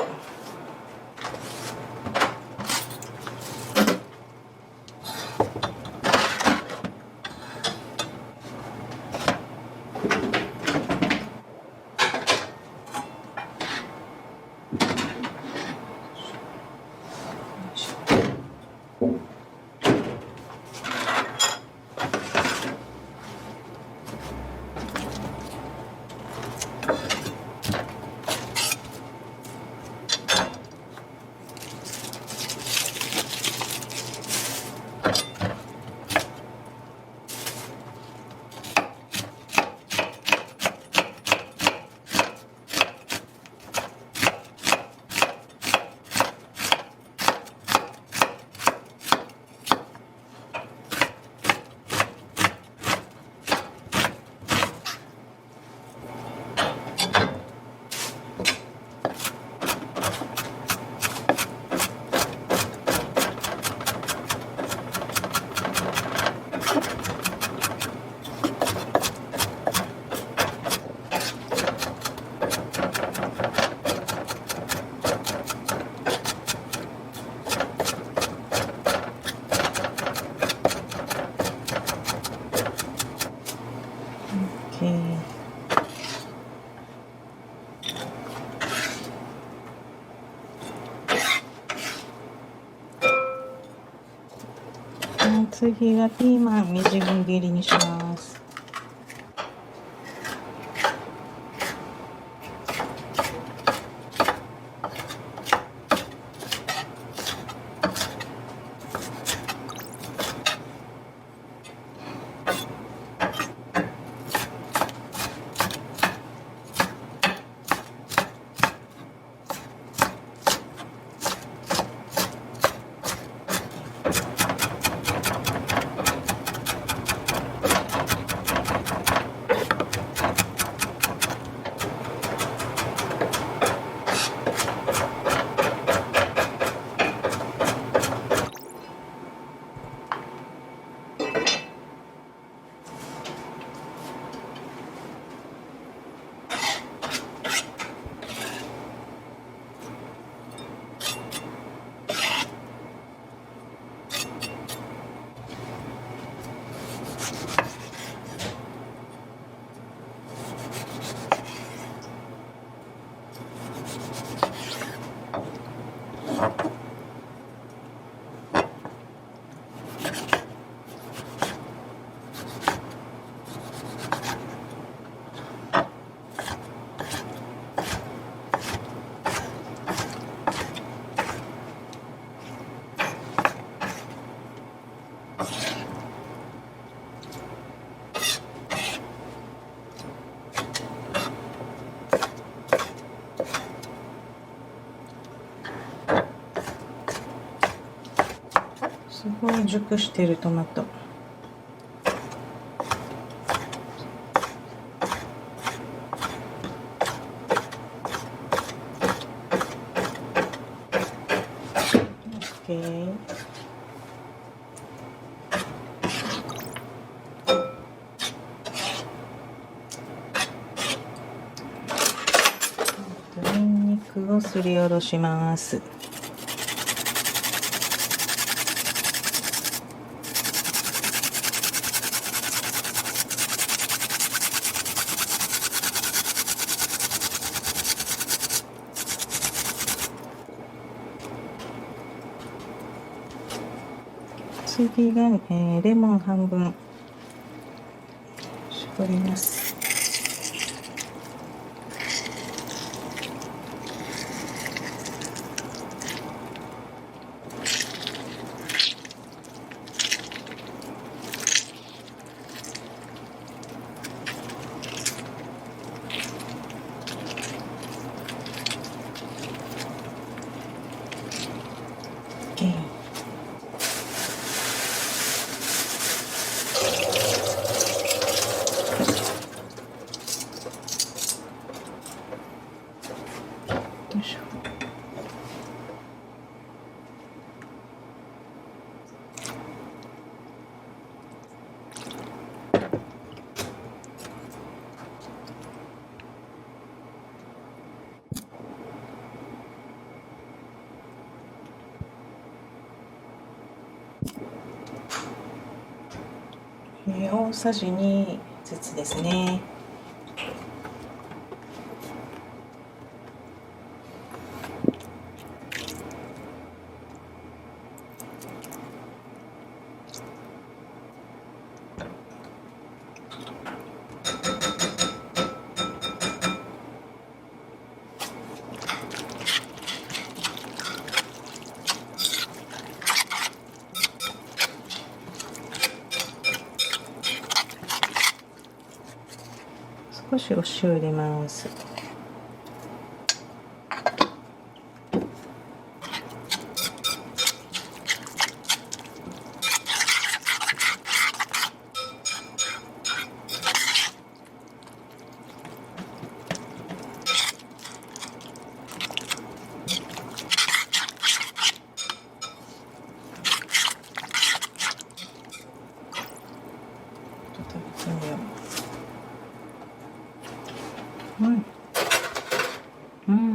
次はピーマンみじん切りにします。すごい熟してるトマト。OK。ニンニクをすりおろします。次が、レモン半分絞ります。よいしょ。大さじ2ずつですね。少しお塩入れます。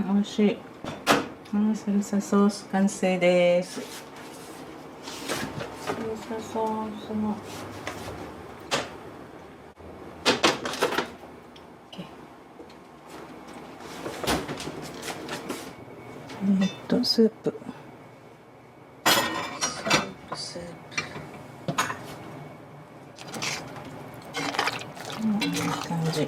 美味しい。サルサソース完成です。サルサソースのスープ。スープ。いい感じ。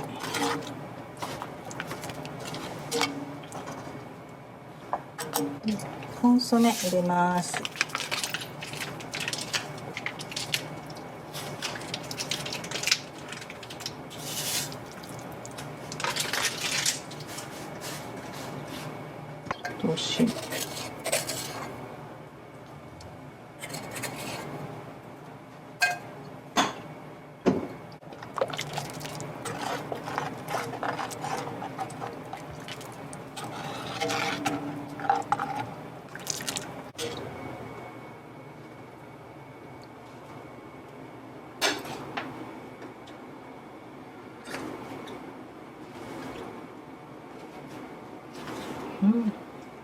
コンソメ入れます。お塩。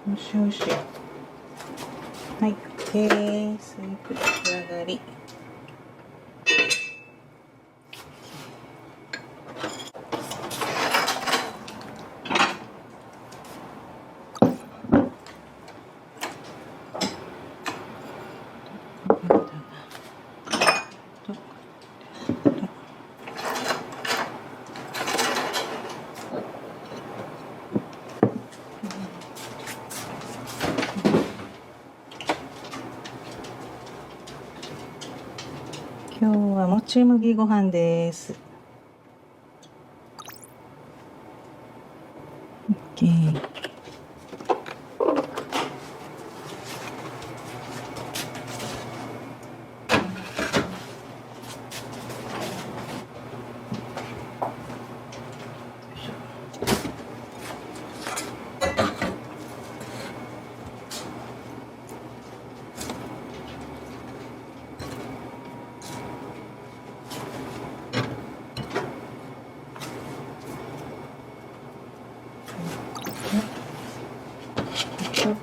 美味しい美味しい。はい、OK。スープ出来上がり。今日はもち麦ご飯です。OK。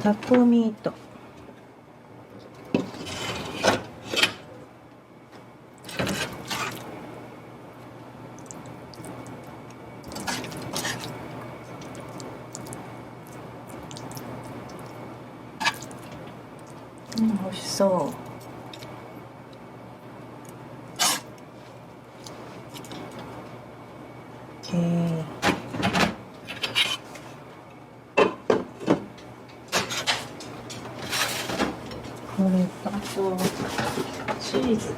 タコミート。美味しそう。OK。これとあとチーズ。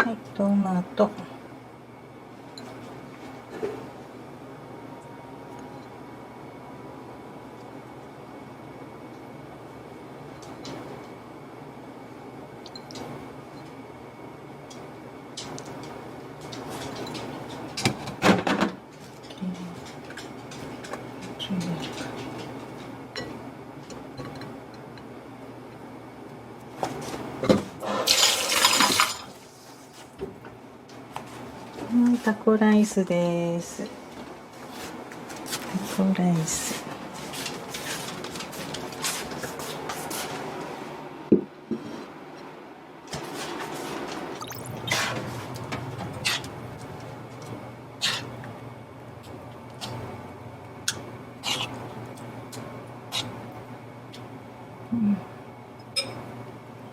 はい、トマト。タコライスです。タコライス。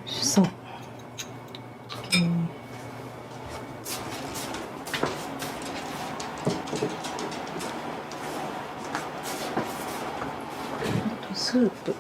そう。スープ。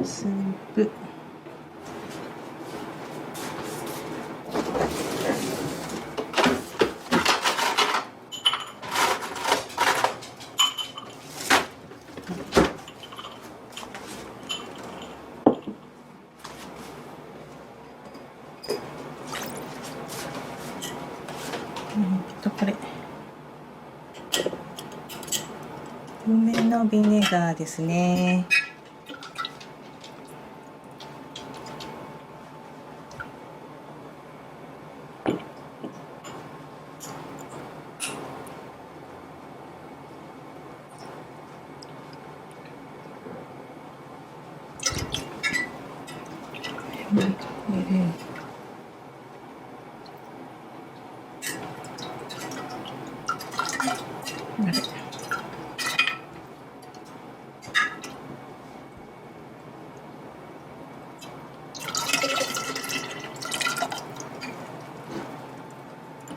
スープ。これ梅のビネガーですね。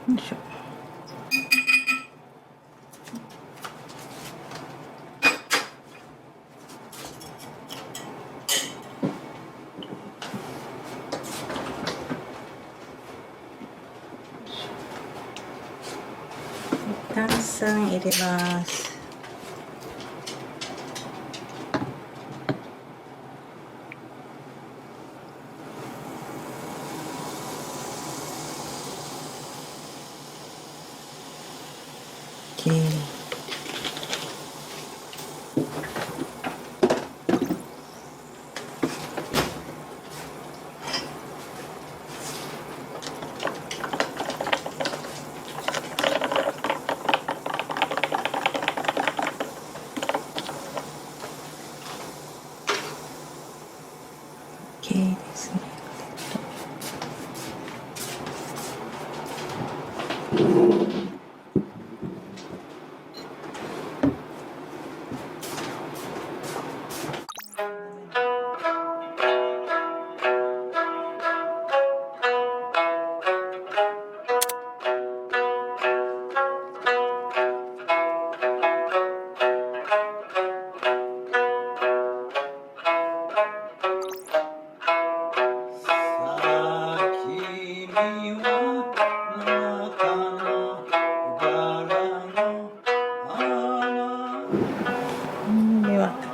よいしょ。炭酸入れます。OK ですね。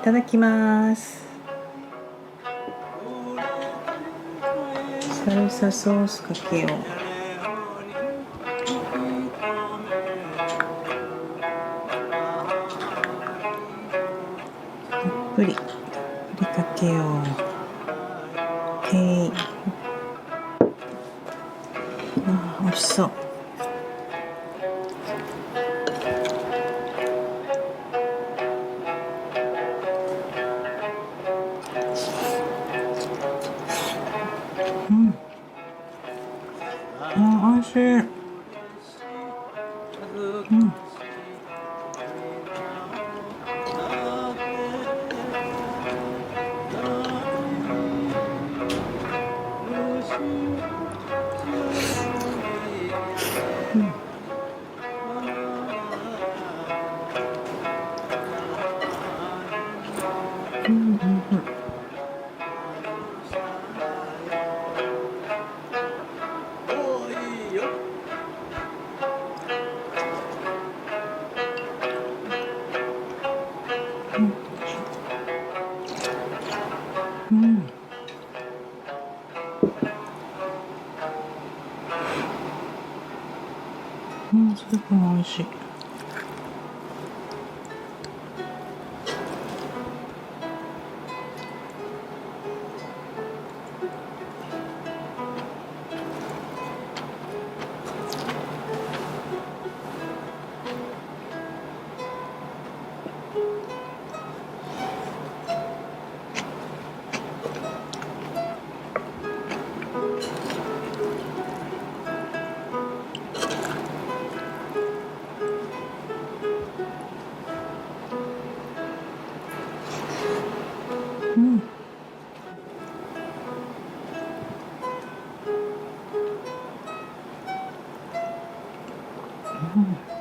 ただきます。サルサソースかけよう。たっぷりかけよう。美味しそう。美味しい。すごく美味しい。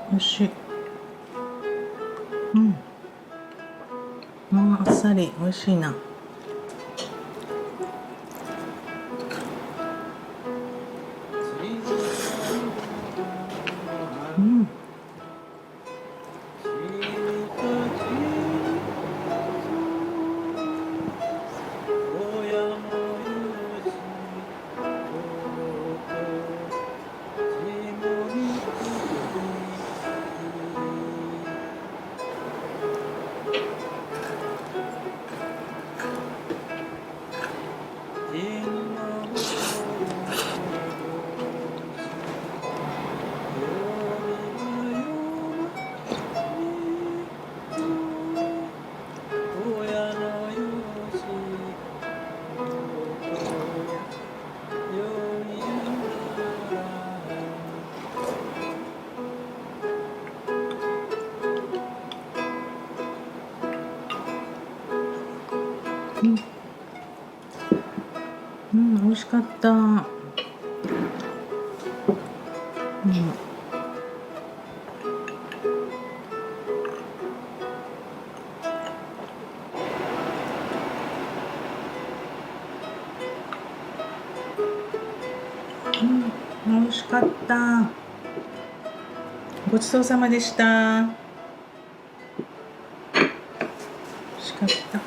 美味しい。あっさり美味しいな。美味しかった。美味しかった。ごちそうさまでした。美味しかった。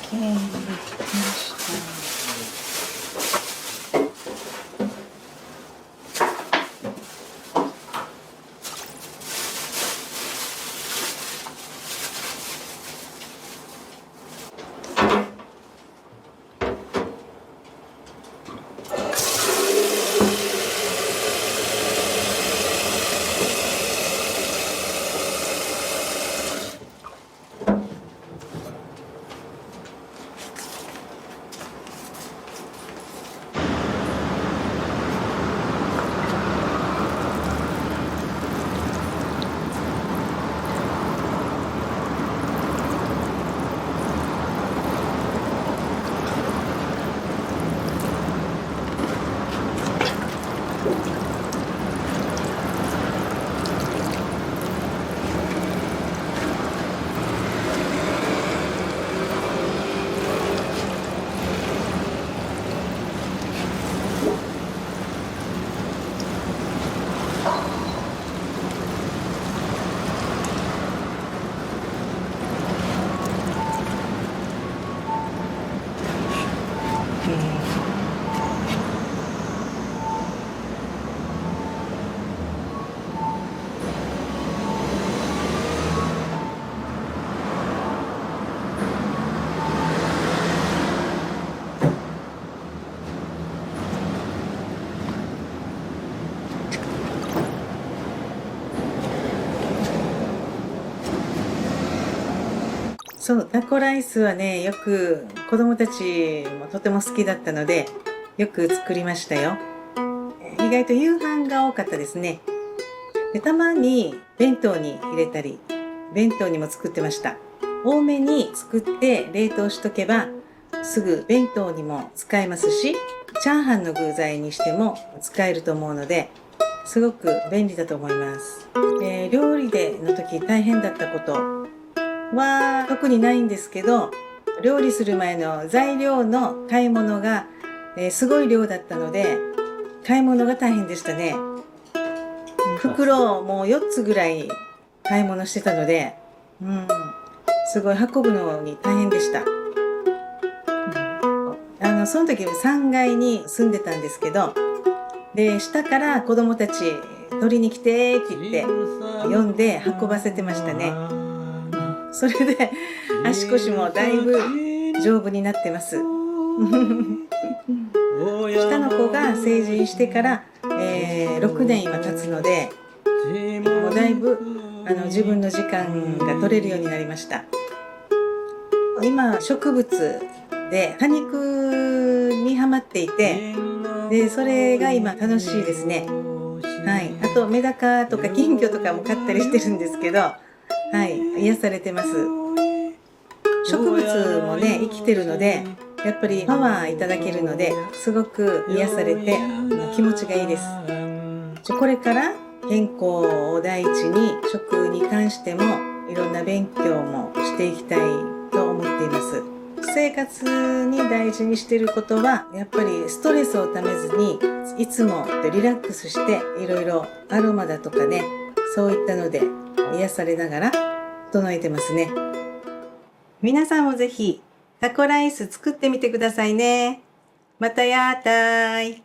OK できましたそう、タコライスはね、よく子供たちもとても好きだったので、よく作りましたよ。意外と夕飯が多かったですね。で、たまに弁当に入れたり、弁当にも作ってました。多めに作って冷凍しとけば、すぐ弁当にも使えますし、チャーハンの具材にしても使えると思うので、すごく便利だと思います。料理の時大変だったことは特にないんですけど、料理する前の材料の買い物が、すごい量だったので、買い物が大変でしたね。袋もう4つぐらい買い物してたので、すごい運ぶのに大変でした。その時3階に住んでたんですけど、で、下から子供たち取りに来てって言って呼んで運ばせてましたね。それで足腰もだいぶ丈夫になってます。下の子が成人してから、6年今経つので、もうだいぶ自分の時間が取れるようになりました。今植物で多肉にハマっていて、でそれが今楽しいですね。はい、あとメダカとか金魚とかも飼ったりしてるんですけど、はい、癒されてます。植物もね生きてるので、やっぱりパワーいただけるので、すごく癒されて気持ちがいいです。これから健康を第一に、食に関してもいろんな勉強もしていきたいと思っています。生活に大事にしていることは、やっぱりストレスをためずに、いつもリラックスしていろいろアロマだとかね、そういったので癒されながら整えてますね。皆さんもぜひタコライス作ってみてくださいね。またやーたーい。